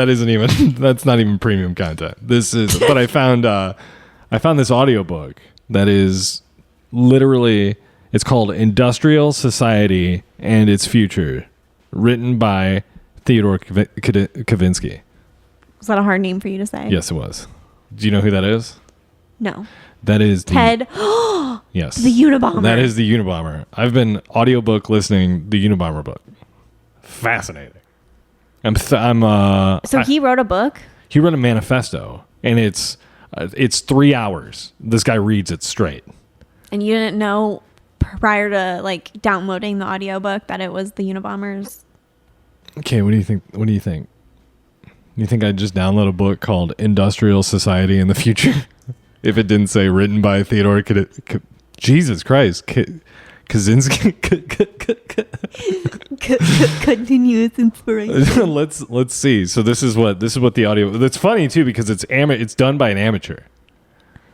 isn't even, that's not even premium content. But I found this audiobook that is literally, it's called Industrial Society and Its Future, written by Theodore Kavinsky. Was that a hard name for you to say? Yes, it was. Do you know who that is? No. That is Ted. Yes. The Unabomber. That is the Unabomber. I've been audiobook listening the Unabomber book. Fascinating. He wrote a book? He wrote a manifesto, and it's 3 hours. This guy reads it straight. And you didn't know prior to downloading the audiobook that it was the Unabombers? Okay, what do you think? You think I'd just download a book called Industrial Society in the Future? If it didn't say written by Theodore Jesus Christ. Kaczynski. Continuous inspiration. Let's see. So this is what the audio. That's funny too because it's done by an amateur,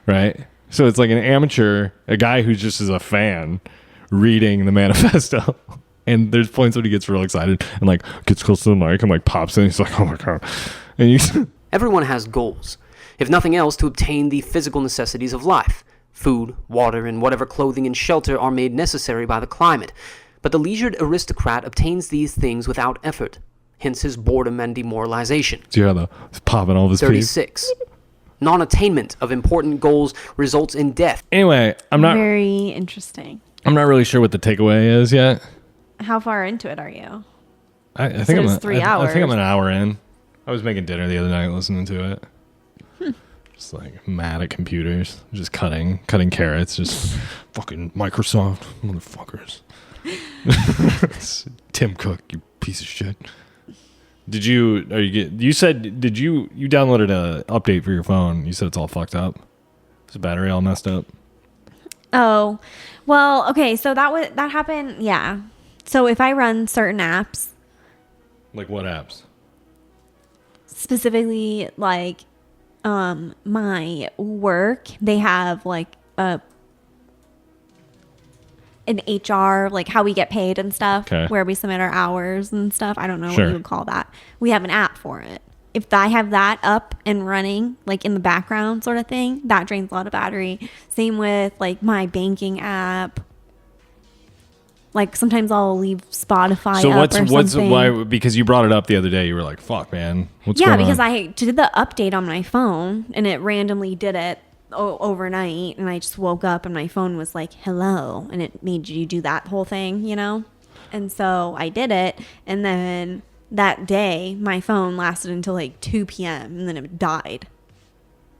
right? So it's like an amateur, a guy who just is a fan, reading the manifesto. And there's points when he gets real excited and gets close to the mic and pops in. He's like, oh my god! And everyone has goals. If nothing else, to obtain the physical necessities of life. Food, water, and whatever clothing and shelter are made necessary by the climate. But the leisured aristocrat obtains these things without effort, hence his boredom and demoralization. Yeah, he's popping all this 36. Non-attainment of important goals results in death. Anyway, Very interesting. I'm not really sure what the takeaway is yet. How far into it are you? I think I'm 3 hours. I think I'm an hour in. I was making dinner the other night listening to it. Just mad at computers, just cutting carrots, just fucking Microsoft motherfuckers. Tim Cook, you piece of shit. You downloaded a update for your phone. You said it's all fucked up. Is the battery all messed up? Oh, well, okay. So that happened. Yeah. So if I run certain apps, like what apps? Specifically, my work, they have an HR, how we get paid and stuff, okay, where we submit our hours and stuff. I don't know Sure. what you would call that. We have an app for it. If I have that up and running, in the background sort of thing, that drains a lot of battery. Same with my banking app. Sometimes I'll leave Spotify So up or something. why? Because you brought it up the other day. You were like, "Fuck, man, what's going on?" Yeah, because I did the update on my phone, and it randomly did it overnight, and I just woke up and my phone was like, "Hello," and it made you do that whole thing, And so I did it, and then that day my phone lasted until 2 p.m. and then it died.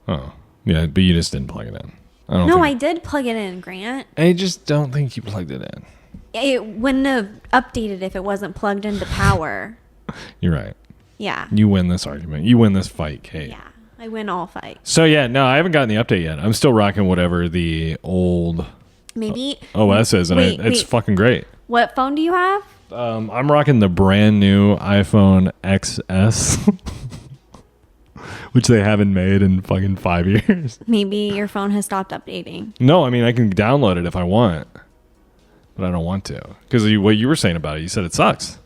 Oh, yeah, but you just didn't plug it in. I did plug it in, Grant. I just don't think you plugged it in. It wouldn't have updated if it wasn't plugged into power. You're right. Yeah. You win this argument. You win this fight, Kate. Yeah. I win all fights. So yeah, no, I haven't gotten the update yet. I'm still rocking whatever the old Maybe OS is, and it's fucking great. What phone do you have? I'm rocking the brand new iPhone XS, which they haven't made in fucking 5 years. Maybe your phone has stopped updating. No, I mean I can download it if I want, but I don't want to because what you were saying about it. You said it sucks.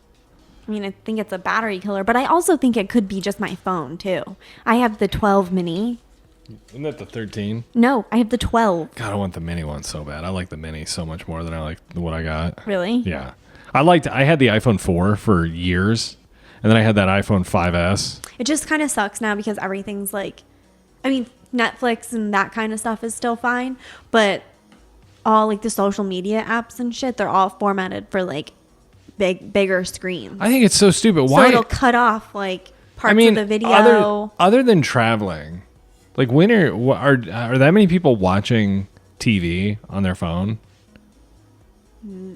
I mean, I think it's a battery killer, but I also think it could be just my phone too. I have the 12 mini. Isn't that the 13? No, I have the 12. God, I want the mini one so bad. I like the mini so much more than I like what I got. Really? Yeah. I had the iPhone 4 for years, and then I had that iPhone 5S. It just kind of sucks now because everything's Netflix and that kind of stuff is still fine, but all like the social media apps and shit, they're all formatted for like bigger screens. I think it's so stupid. So Why? it'll cut off like parts I mean, of the video. other than traveling, like when are that many people watching TV on their phone?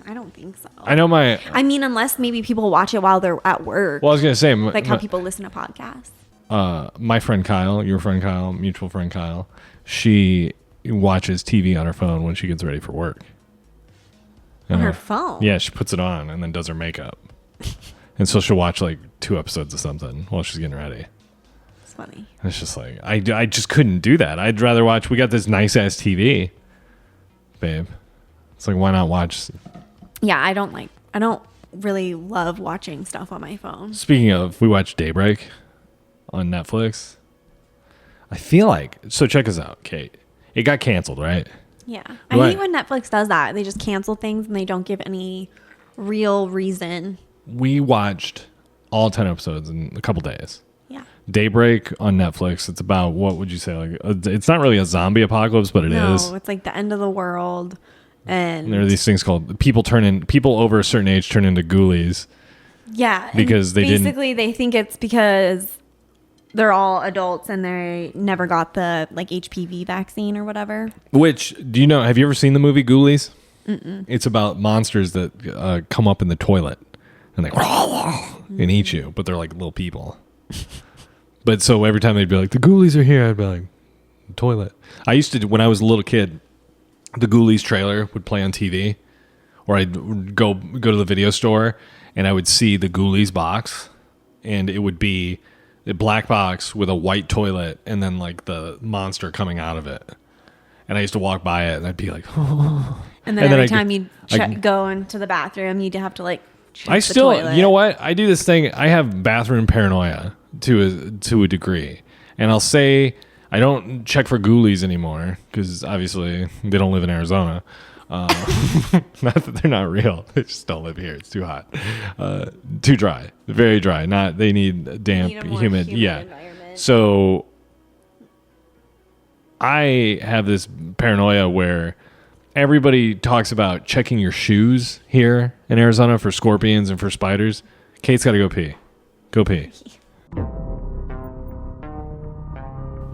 I don't think so. I know I mean, unless maybe people watch it while they're at work. Well, I was gonna say, like how people listen to podcasts. My friend Kyle, your friend Kyle, mutual friend Kyle, she watches TV on her phone when she gets ready for work. On her phone? Yeah, she puts it on and then does her makeup. And so she'll watch like 2 episodes of something while she's getting ready. It's funny. And it's just like, I just couldn't do that. I'd rather watch, we got this nice ass TV, babe. It's like, why not watch? Yeah, I don't really love watching stuff on my phone. Speaking of, we watched Daybreak on Netflix. I feel like, so check us out, Kate. It got canceled, right? Yeah. Right. I hate when Netflix does that. They just cancel things and they don't give any real reason. We watched all 10 episodes in a couple days. Yeah. Daybreak on Netflix. It's about, what would you say? Like, it's not really a zombie apocalypse, but it is. No, it's like the end of the world. And There are these things called people over a certain age turn into ghoulies. yeah. because and they didn't- basically they think it's because they're all adults and they never got the like HPV vaccine or whatever. Which, do you know, have you ever seen the movie Ghoulies? Mm-mm. It's about monsters that come up in the toilet and they and eat you, but they're like little people. But so every time they'd be like, the Ghoulies are here, I'd be like, toilet. I used to, when I was a little kid, the Ghoulies trailer would play on TV, or I'd go to the video store and I would see the Ghoulies box, and it would be a black box with a white toilet and then like the monster coming out of it. And I used to walk by it and I'd be like, oh. And then And then every I- time you I- go into the bathroom, you'd have to like check I the still, toilet. you know what? I do this thing. I have bathroom paranoia to a degree, and I'll say I don't check for ghoulies anymore because obviously they don't live in Arizona. Not that they're not real; they just don't live here. It's too hot, too dry, very dry. Not they need damp, Need a more humid. humid Yeah. environment. So I have this paranoia where everybody talks about checking your shoes here in Arizona for scorpions and for spiders. Kate's got to go pee. Go pee.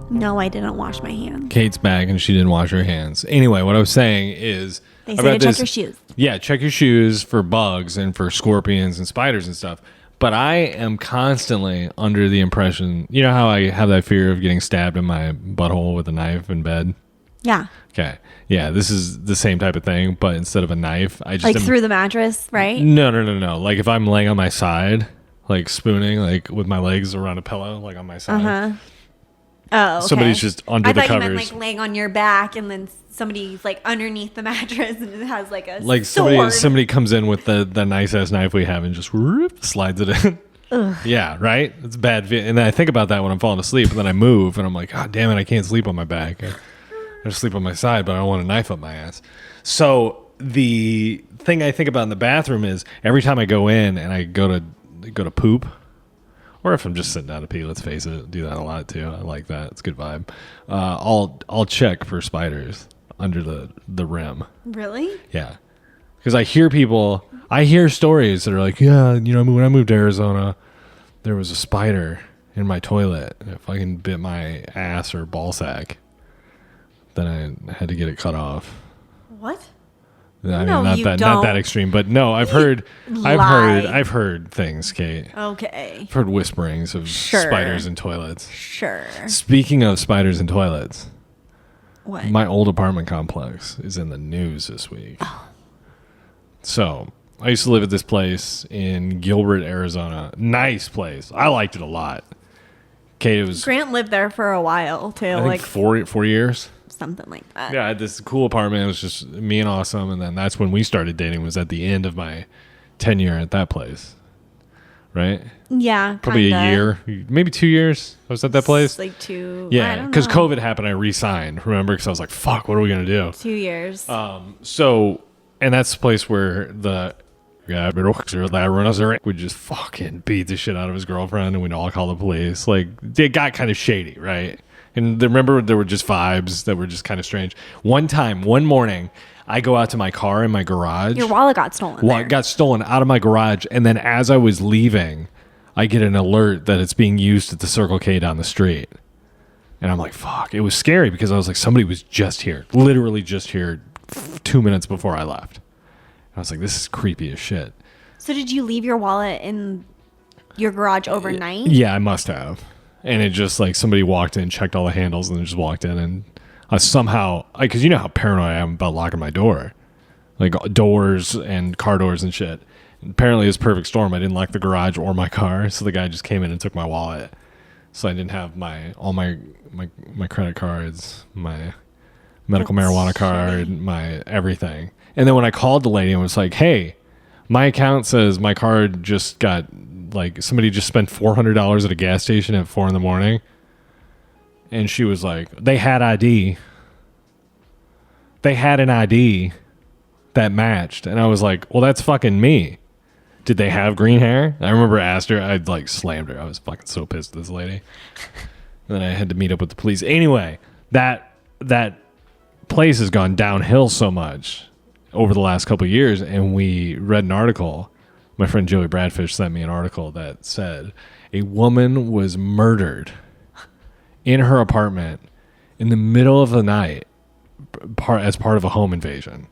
No, I didn't wash my hands. Kate's back and she didn't wash her hands. Anyway, what I was saying is They say to about check this- your shoes. Yeah, check your shoes for bugs and for scorpions and spiders and stuff. But I am constantly under the impression, you know how I have that fear of getting stabbed in my butthole with a knife in bed? Yeah. Okay. Yeah, this is the same type of thing, but instead of a knife, I just Like am- through the mattress, right? No. Like if I'm laying on my side, like spooning, like with my legs around a pillow, like on my side. Oh, okay. Somebody's just under I the thought you covers. meant like laying on your back and then somebody's like underneath the mattress and it has like a Like sword. somebody comes in with the nice ass knife we have and just whoop, slides it in. Yeah, right. It's bad. And then I think about that when I'm falling asleep, and then I move, and I'm like, God damn it, I can't sleep on my back. I just sleep on my side, but I don't want a knife up my ass. So the thing I think about in the bathroom is every time I go in and I go to poop, or if I'm just sitting down to pee, let's face it, do that a lot too. I like that. It's a good vibe. I'll check for spiders under the rim. Really? Yeah. Because I hear stories that are like, yeah, you know, when I moved to Arizona, there was a spider in my toilet. And it fucking bit my ass or ball sack. Then I had to get it cut off. What? I mean, No, not you that don't. extreme, but no, I've heard things, Kate. Okay. I've heard whisperings of Sure. spiders in toilets. Sure. Speaking of spiders in toilets, What? my old apartment complex is in the news this week. So I used to live at this place in Gilbert, Arizona. Nice place. I liked it a lot. Kate, it was Grant lived there for a while too, I think like 4 years. something like that. Yeah, I had this cool apartment. It was just me and Awesome, and then that's when we started dating. Was at the end of my tenure at that place, right? Yeah. Probably kinda. a year, maybe 2 years. I was at that place. Like I Yeah, don't because know. COVID happened. I re-signed. Remember? Because I was like, "Fuck, what are we gonna do?" 2 years. So, and that's the place where the guy would just fucking beat the shit out of his girlfriend, and we'd all call the police. Like, it got kind of shady, right? And remember, there were just vibes that were just kind of strange. One morning, I go out to my car in my garage. Your wallet got stolen. Well, it got stolen out of my garage. And then as I was leaving, I get an alert that it's being used at the Circle K down the street. And I'm like, fuck. It was scary because I was like, somebody was just here. Literally just here 2 minutes before I left. I was like, this is creepy as shit. So did you leave your wallet in your garage overnight? Yeah, I must have. And it just like somebody walked in, checked all the handles, and then just walked in. And I somehow, because you know how paranoid I am about locking my door, like doors and car doors and shit. And apparently, it was a perfect storm. I didn't lock the garage or my car, so the guy just came in and took my wallet. So I didn't have all my credit cards, my medical marijuana card, my everything. And then when I called the lady and was like, "Hey, my account says my card just got." Like somebody just spent $400 at a gas station at 4 a.m. And she was like, they had ID. They had an ID that matched. And I was like, well, that's fucking me. Did they have green hair? I remember I asked her, I'd like slammed her. I was fucking so pissed at this lady. And then I had to meet up with the police. Anyway, that place has gone downhill so much over the last couple of years. And we read an article. My friend Joey Bradfish sent me an article that said a woman was murdered in her apartment in the middle of the night as part of a home invasion.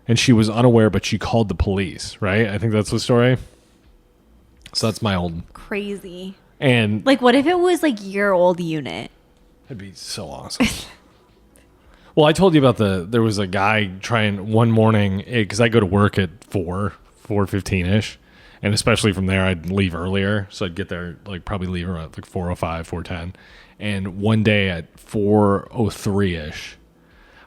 And she was unaware, but she called the police, right? I think that's the story. So that's my old... Crazy. And... Like, what if it was, like, your old unit? That'd be so awesome. Well, I told you about there was a guy trying one morning, because I go to work at 4:15ish, and especially from there I'd leave earlier, so I'd get there like probably leave around like 4:05, 4:10. And one day at 4:03ish,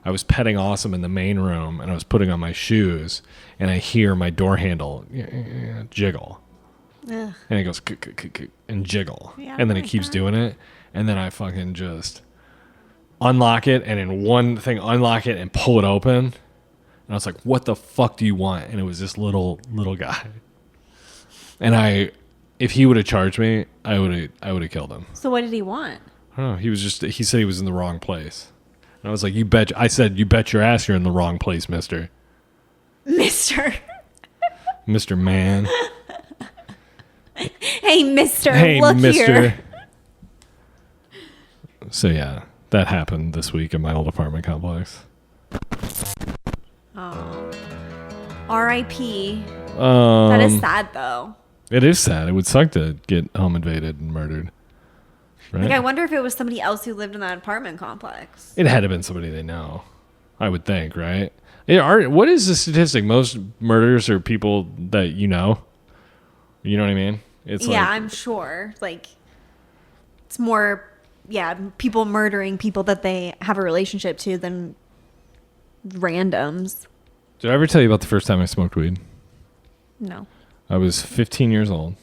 I was petting Awesome in the main room, and I was putting on my shoes, and I hear my door handle jiggle. Ugh. And it goes and jiggle, and then it keeps doing it, and then I fucking just unlock it, and in one thing unlock it and pull it open. And I was like, what the fuck do you want? And it was this little guy. And if he would have charged me, I would have killed him. So what did he want? I don't know. He said he was in the wrong place. And I was like, you bet your ass you're in the wrong place, mister. Mister. Mr. Man. Hey, mister. Hey, look mister. here. So yeah, that happened this week in my old apartment complex. Oh. R.I.P. That is sad, though. It is sad. It would suck to get home invaded and murdered. Right? Like, I wonder if it was somebody else who lived in that apartment complex. It had to have been somebody they know. I would think, right? What is the statistic? Most murders are people that you know. You know what I mean? It's I'm sure. Like, it's more, people murdering people that they have a relationship to than randoms. Did I ever tell you about the first time I smoked weed? No. I was 15 years old.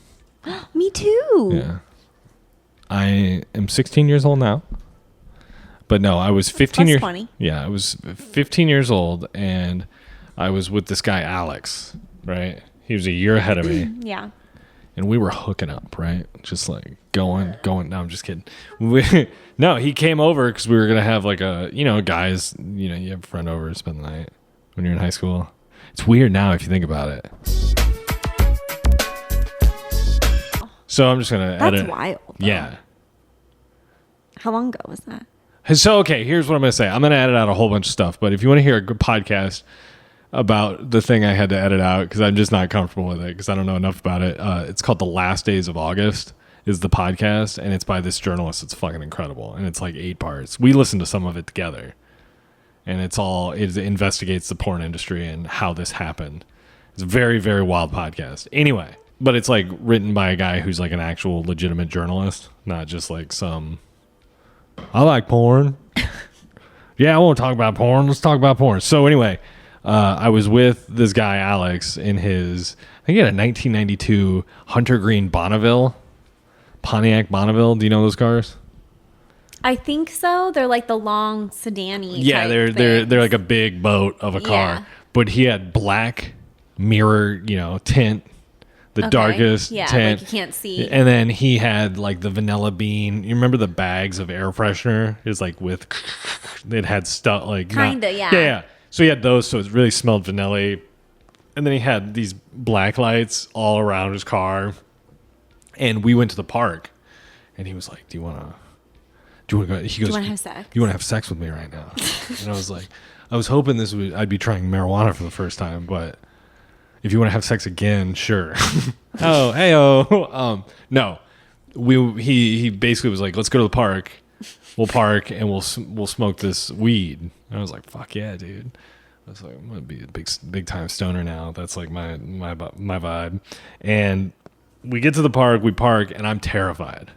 Me too. Yeah. I am 16 years old now. But no, I was 15 years. 20. Yeah, I was 15 years old, and I was with this guy Alex, right? He was a year ahead of me. Yeah. And we were hooking up, right? Just like going. No, I'm just kidding. No, he came over because we were going to have like guys, you have a friend over to spend the night when you're in high school. It's weird now if you think about it. So I'm just going to edit. That's wild. Though. Yeah. How long ago was that? So, okay, here's what I'm going to say. I'm going to edit out a whole bunch of stuff, but if you want to hear a good podcast about the thing I had to edit out because I'm just not comfortable with it because I don't know enough about it, it's called The Last Days of August is the podcast, and it's by this journalist. It's fucking incredible, and it's like 8 parts. We listened to some of it together, and it investigates the porn industry and how this happened. It's a very, very wild podcast. Anyway, but it's like written by a guy who's like an actual legitimate journalist, not just like some... I like porn. Yeah, I won't talk about porn. Let's talk about porn. So anyway, I was with this guy, Alex, in his, I think he had a 1992 Hunter Green Pontiac Bonneville. Do you know those cars? I think so. They're like the long sedan-y Yeah, type they're like a big boat of a car. Yeah. But he had black mirror, tint, the Okay. darkest Yeah, tint. like you can't see. And then he had like the vanilla bean. You remember the bags of air freshener? It's like with it had stuff like Kinda, yeah. Yeah. So he had those, so it really smelled vanilla. And then he had these black lights all around his car. And we went to the park, and he was like, "Do you want to go?" He goes, you wanna have sex? "You want to have sex with me right now?" And I was like, "I was hoping I'd be trying marijuana for the first time, but if you want to have sex again, sure." Oh, hey, no, he basically was like, "Let's go to the park. We'll park and we'll smoke this weed." And I was like, "Fuck yeah, dude." I was like, "I'm gonna be a big time stoner now." That's like my vibe. And we get to the park, we park, and I'm terrified.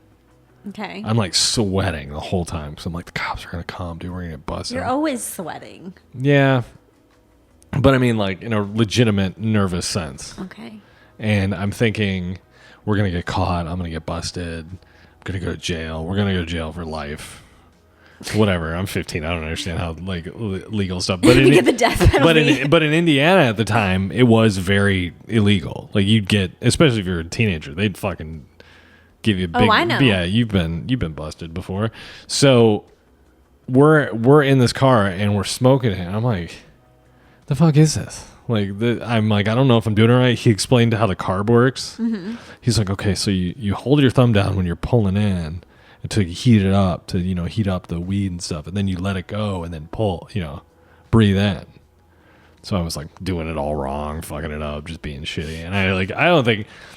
Okay. I'm like sweating the whole time. So I'm like, the cops are gonna come, dude. We're gonna get busted. You're always sweating. Yeah, but I mean, like in a legitimate nervous sense. Okay. And I'm thinking, we're gonna get caught. I'm gonna get busted. I'm gonna go to jail. We're gonna go to jail for life. Whatever. I'm 15. I don't understand how like legal stuff. But You get the death penalty. but in Indiana at the time, it was very illegal. Like you'd get, especially if you're a teenager, they'd fucking give you a big. I know. Yeah, you've been busted before. So we're in this car and we're smoking it. And I'm like, the fuck is this? Like I'm like, I don't know if I'm doing it right. He explained how the carb works. Mm-hmm. He's like, okay, so you hold your thumb down when you're pulling in until you heat it up to, heat up the weed and stuff. And then you let it go and then pull, breathe in. So I was like doing it all wrong, fucking it up, just being shitty. And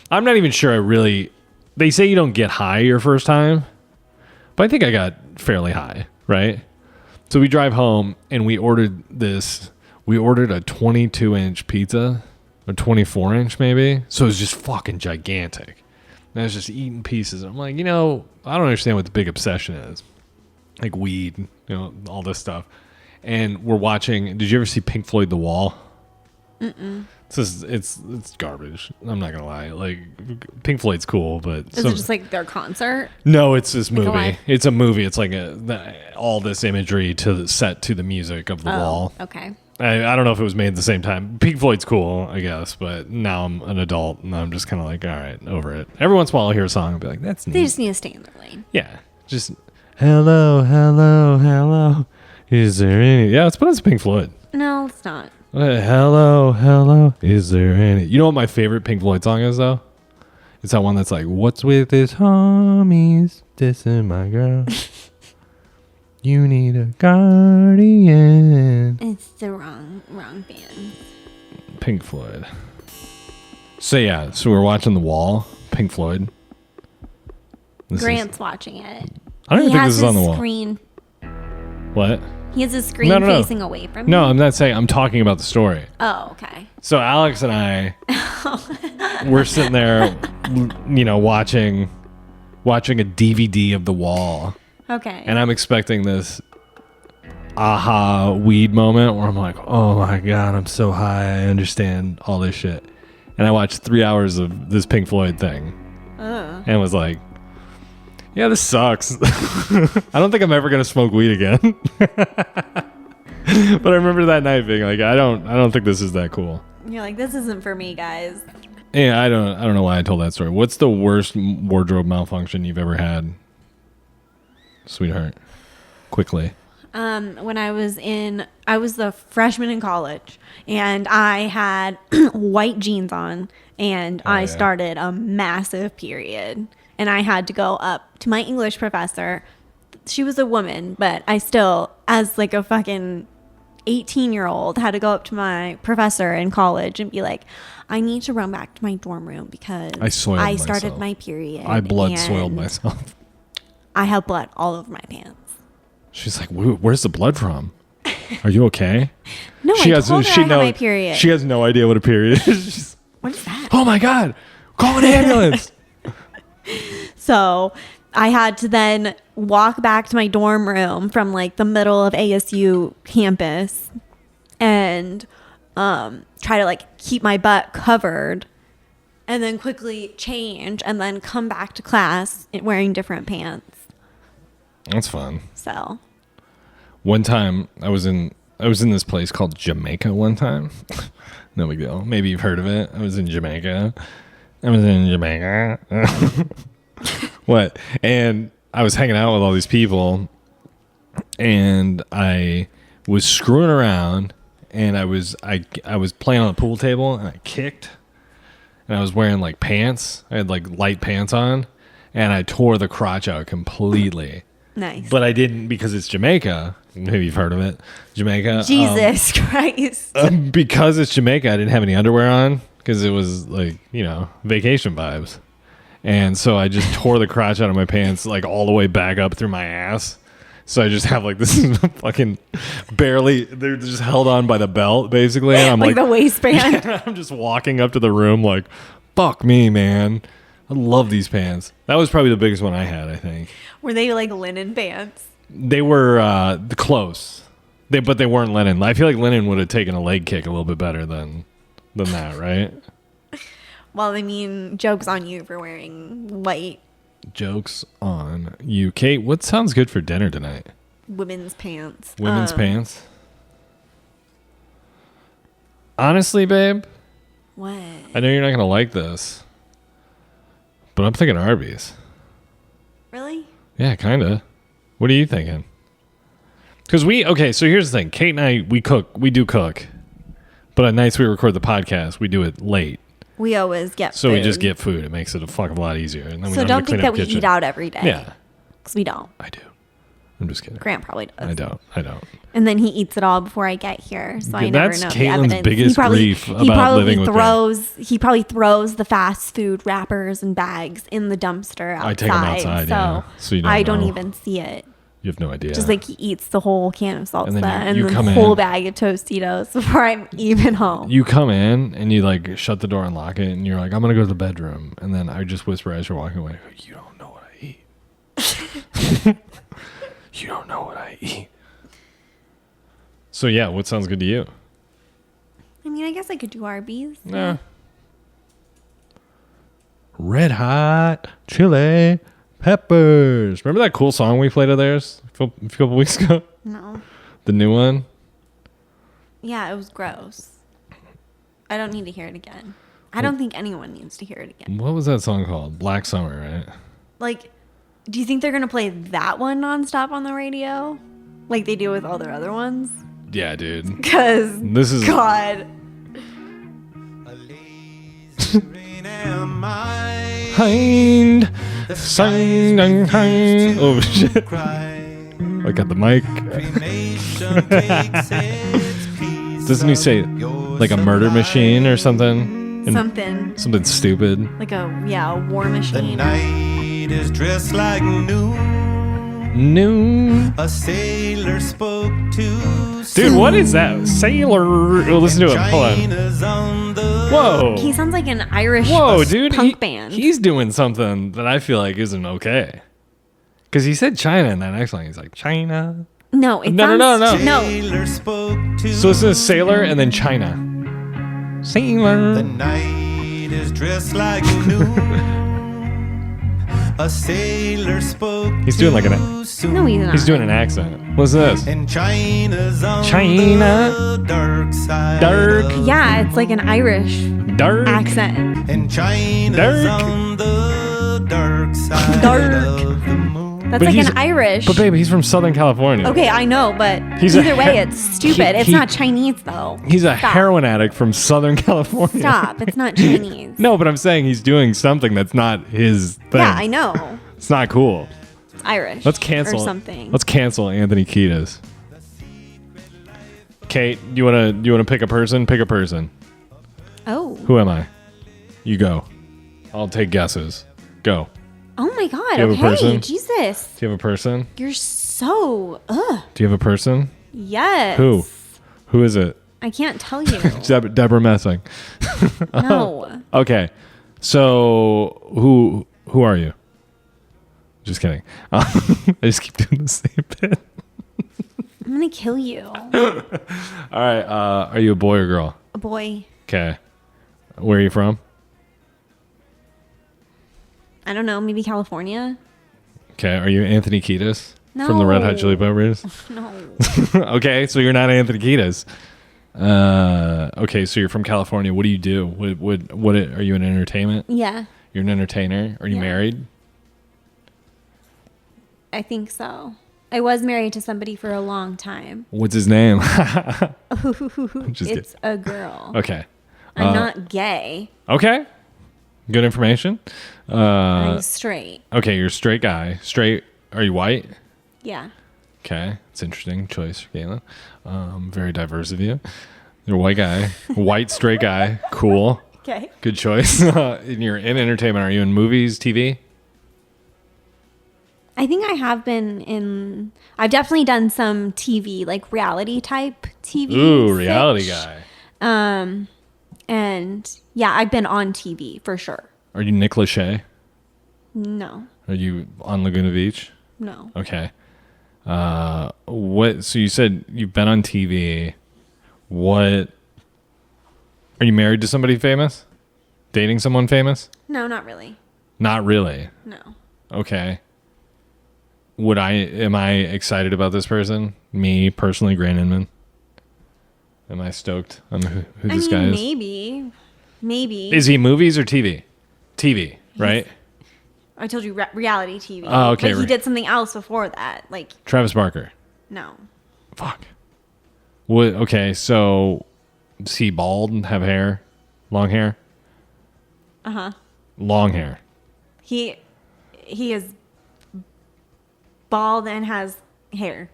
I'm not even sure they say you don't get high your first time, but I think I got fairly high, right? So we drive home and we ordered a 22-inch pizza, or 24-inch maybe. So it was just fucking gigantic. And I was just eating pieces. I'm like, I don't understand what the big obsession is. Like weed, all this stuff. And we're watching. Did you ever see Pink Floyd The Wall? Mm-mm. It's garbage. I'm not gonna lie. Like Pink Floyd's cool, but Is it just like their concert? no, it's this movie. live- It's a movie. It's like all this imagery set to the music of The Wall. Okay. I don't know if it was made at the same time. Pink Floyd's cool, I guess, but now I'm an adult and I'm just kind of like, all right, over it. Every once in a while I'll hear a song and be like, that's neat. They just need to stay in their lane. Yeah, just hello, hello, hello. Is there any? Yeah, let's put on some Pink Floyd. No, it's not. Hello, hello. Is there any? You know what my favorite Pink Floyd song is though? It's that one that's like, what's with his homies? Dissing my girl. You need a guardian. It's the wrong band. Pink Floyd. So yeah, so we're watching The Wall, Pink Floyd. Grant's watching it. I don't even He think has this is on the his wall. screen. What? He has his screen No. facing away from No, him. I'm not saying. I'm talking about the story. Oh, okay. So Alex and I, we're sitting there, watching a DVD of The Wall. Okay. And I'm expecting this aha weed moment where I'm like, oh my God, I'm so high. I understand all this shit. And I watched 3 hours of this Pink Floyd thing and was like, yeah, this sucks. I don't think I'm ever going to smoke weed again. But I remember that night being like, I don't think this is that cool. You're like, this isn't for me, guys. Yeah, I don't know why I told that story. What's the worst wardrobe malfunction you've ever had, sweetheart? Quickly. When I was the freshman in college, and I had white jeans on, and I started a massive period, and I had to go up to my English professor. She was a woman, but I still, as like a fucking 18-year-old, had to go up to my professor in college and be like, I need to run back to my dorm room because I started myself. my period. I blood and soiled myself. I have blood all over my pants. She's like, where's the blood from? Are you okay? No, I told her I had my period. She has no idea what a period is. She's, What is that? oh my God, call an ambulance. So I had to then walk back to my dorm room from like the middle of ASU campus and try to like keep my butt covered and then quickly change and then come back to class wearing different pants. That's fun. So One time I was in this place called Jamaica one time. No big deal. Maybe you've heard of it. I was in Jamaica I was in Jamaica. What? And I was hanging out with all these people, and I was screwing around, and I was playing on the pool table, and I kicked, and I was wearing like pants. I had like light pants on, and I tore the crotch out completely. Nice. But I didn't, because it's Jamaica. Maybe you've heard of it. Jamaica. Jesus Christ. Because it's Jamaica, I didn't have any underwear on, because it was like, vacation vibes. And so I just tore the crotch out of my pants, like all the way back up through my ass. So I just have like this fucking barely, they're just held on by the belt, basically. And I'm like the waistband. I'm just walking up to the room like, fuck me, man. I love these pants. That was probably the biggest one I had, I think. Were they like linen pants? They were close. But they weren't linen. I feel like linen would have taken a leg kick a little bit better than that, right? Well, I mean, joke's on you for wearing white Joke's on you. Kate, what sounds good for dinner tonight? women's pants. Women's pants? Honestly, babe, What? I know you're not going to like this, but I'm thinking Arby's. Really? Yeah, kind of. What are you thinking? Because so here's the thing. Kate and I, we do cook, but on nights we record the podcast, we do it late. We always get So food. we just get food. It makes it a fuck of a lot easier. And then we So don't don't have to think clean that up we kitchen. eat out every day. Yeah, Because we don't. I do. I'm just kidding. Grant probably does. I don't. And then he eats it all before I get here, so I never That's know the Caitlin's evidence. biggest grief about living with me. He probably throws the fast food wrappers and bags in the dumpster outside. I take 'em outside, so yeah. So you don't I don't know. even see it. You have no idea. Just like he eats the whole can of salsa And then and you the come whole in. bag of Tostitos before I'm even home. You come in and you like shut the door and lock it, and you're like, I'm gonna go to the bedroom, and then I just whisper as you're walking away, you don't know what I eat. You don't know what I eat. So yeah, what sounds good to you? I mean, I guess I could do Arby's. Nah. Red hot chili peppers. Remember that cool song we played of theirs a couple weeks ago? No. The new one? Yeah, it was gross. I don't need to hear it again. I don't think anyone needs to hear it again. What was that song called? Black Summer, right? Like, do you think they're going to play that one nonstop on the radio? Like they do with all their other ones? Yeah, dude. Because, This is God. Hind. Oh shit. I got the mic. Doesn't he say like a murder machine or something? Something stupid. Like a war The machine. night is dressed like noon. Noon. A sailor spoke to Dude, what is that? Sailor. Oh, listen to him. Hold on. China's on the Whoa. He sounds like an Irish Whoa, dude. punk band. He's doing something that I feel like isn't okay. Because he said China in that next line. He's like, China. No, it No, sounds... no, no, no. No, sailor spoke to So it says sailor and then China. Sailor. the night is dressed like noon. A sailor spoke He's doing like an- too soon. no, he's not. He's doing an accent. What's this? And China's on China. the dark side. Dark. of- Yeah, it's like an Irish Dark. accent. And China's Dark. on the dark side Dark. of the moon. That's But like he's- an Irish. But babe, he's from Southern California. Okay, I know, but He's a either way, he- it's stupid. It's he- not Chinese, though. He's a Stop. heroin addict from Southern California. Stop. It's not Chinese. No, but I'm saying he's doing something that's not his thing. Yeah, I know. It's not cool. It's Irish. Let's cancel. Or something. Let's cancel Anthony Kiedis. Kate, you wanna pick a person? Pick a person. Oh. Who am I? You go. I'll take guesses. Go. Oh my God. Do you have a Okay. person? Jesus. Do you have a person? You're so. Ugh. Do you have a person? Yes. Who? Who is it? I can't tell you. Deborah Messing. No. Okay. So who are you? Just kidding. I just keep doing the same bit. I'm gonna kill you. All right. Are you a boy or girl? A boy. Okay. Where are you from? I don't know. Maybe California. Okay. Are you Anthony Kiedis from the Red Hot Chili Peppers? No. Okay, so you're not Anthony Kiedis. Okay, so you're from California. What do you do? What are you in entertainment? Yeah, You're an entertainer. Are you Yeah. married? I think so. I was married to somebody for a long time. What's his name? Just It's a girl. Okay. I'm not gay. Okay. Good information. I'm straight. Okay, you're a straight guy. Straight. Are you white? Yeah. Okay, it's interesting choice, Caitlin. Very diverse of you. You're a white guy, white straight guy. Cool, Okay. good choice. And you're in entertainment. Are you in movies, TV? I think I have been in. I've definitely done some TV, like reality type TV. Ooh, reality sitch. guy. And yeah, I've been on TV for sure. Are you Nick Lachey? No, Are you on Laguna Beach? no. Okay. What? So you said you've been on TV. What? Are you married to somebody famous? Dating someone famous? No, not really. Not really. No. Okay. Am I excited about this person? Me personally, Grant Inman. Am I stoked on who this guy is? Maybe. Is he movies or TV? TV, right? I told you reality TV. Oh, okay, But he right. did something else before that. Like, Travis Barker. no. Fuck. What? Okay, so is he bald and have hair? Long hair? Long hair. He is bald and has hair.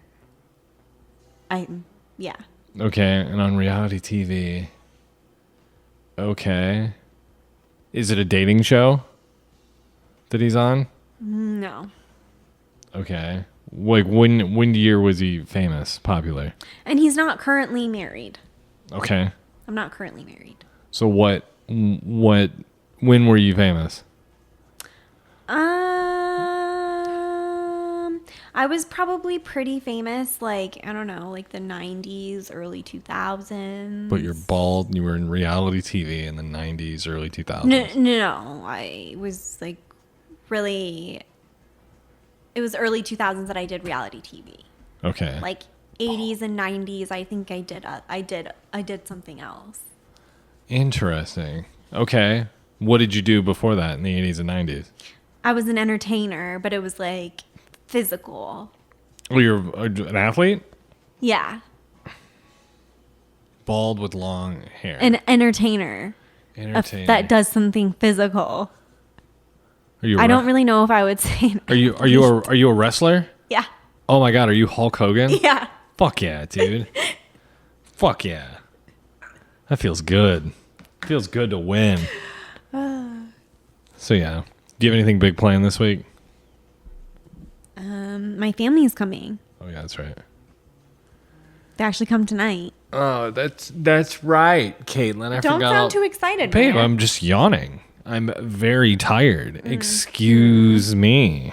Yeah. Okay, and on reality TV. Okay. Is it a dating show that he's on? No. Okay. Like when year was he famous, popular? And he's not currently married. Okay. I'm not currently married. So when were you famous? I was probably pretty famous, like, I don't know, like the 90s, early 2000s. But you're bald and you were in reality TV in the 90s, early 2000s. No. I was like really. It was early 2000s that I did reality TV. Okay. Like 80s and 90s, I think I did something else. Interesting. Okay. What did you do before that in the 80s and 90s? I was an entertainer, but it was like physical. Oh, you're an athlete? Yeah, Bald with long hair. an entertainer. Entertainer. That does something physical. Are you I don't really know if I would say. Are you a wrestler? Yeah. Oh my god, are you Hulk Hogan? Yeah. Fuck yeah, dude. Fuck yeah. That feels good. Feels good to win. So yeah. Do you have anything big planned this week? My family is coming. Oh yeah, that's right. They actually come tonight. Oh, that's right, Caitlin. I Don't forgot. sound too excited, Babe, man. I'm just yawning. I'm very tired. Excuse me.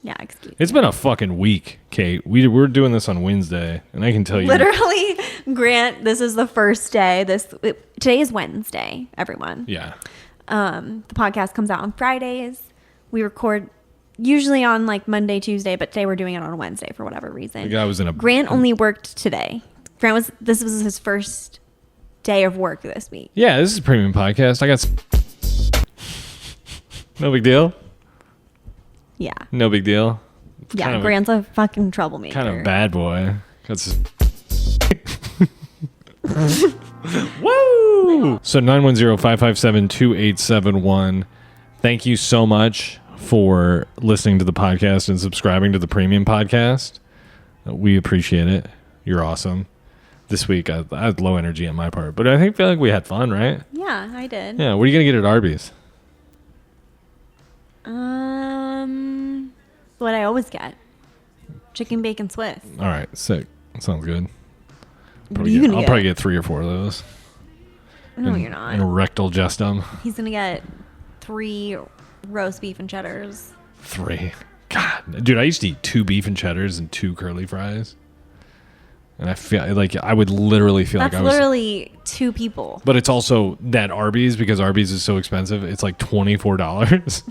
Yeah, excuse me. It's been a fucking week, Kate. We're doing this on Wednesday, and I can tell you. Literally, Grant, this is the first day. Today is Wednesday, everyone. Yeah. The podcast comes out on Fridays. We record usually on like Monday, Tuesday, but today we're doing it on a Wednesday for whatever reason. The guy was in a Grant only worked today. This was his first day of work this week. Yeah, this is a premium podcast. I got no big deal. Yeah. No big deal. Yeah, kind of Grant's a fucking troublemaker. kind of bad boy. That's Woo! So 910-557-2871. Thank you so much for listening to the podcast and subscribing to the premium podcast. We appreciate it. You're awesome. This week I had low energy on my part, but I feel like we had fun, right? Yeah, I did. Yeah. What are you gonna get at Arby's? What I always get. Chicken bacon Swiss. All right, sick. That sounds good. What are you gonna I'll get? probably get 3 or 4 of those. No, you're not. And rectal gestum. He's gonna get 3 roast beef and cheddars. 3. God, dude, I used to eat 2 beef and cheddars and 2 curly fries, and I feel like I would literally feel That's like I was. literally 2 people. But it's also that Arby's, because Arby's is so expensive. It's like $24.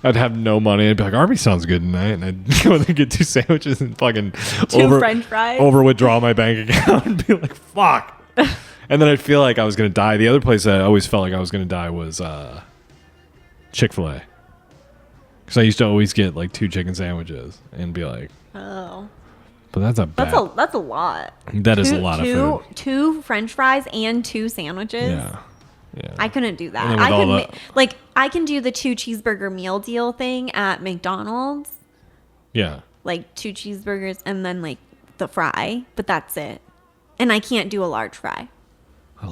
I'd have no money. I'd be like, Arby's sounds good tonight, and I'd go there and get 2 sandwiches and fucking 2 French fries. over withdraw my bank account and be like, fuck. And then I'd feel like I was going to die. The other place that I always felt like I was going to die was Chick-fil-A. Because I used to always get like 2 chicken sandwiches and be like, Oh. but that's a bad. That's a lot. That is a lot of food. 2 French fries and 2 sandwiches. Yeah. Yeah. I couldn't do And that. then I with all could like I can do the 2 cheeseburger meal deal thing at McDonald's. Yeah. Like 2 cheeseburgers and then like the fry, but that's it. And I can't do a large fry. I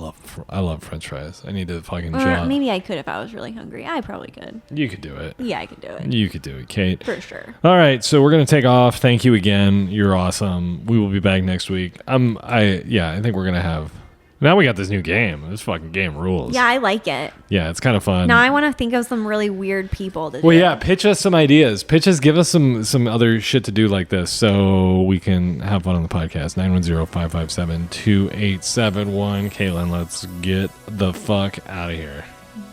love French fries. I need to fucking Or chill. maybe I could if I was really hungry. I probably could. You could do it. Yeah, I could do it. You could do it, Kate. For sure. All right, so we're gonna take off. Thank you again. You're awesome. We will be back next week. I think we're gonna have. Now we got this new game. This fucking game rules. Yeah, I like it. Yeah, it's kind of fun. Now I want to think of some really weird people to do. Well, yeah, pitch us some ideas. Give us some other shit to do like this so we can have fun on the podcast. 910-557-2871. Caitlin, let's get the fuck out of here.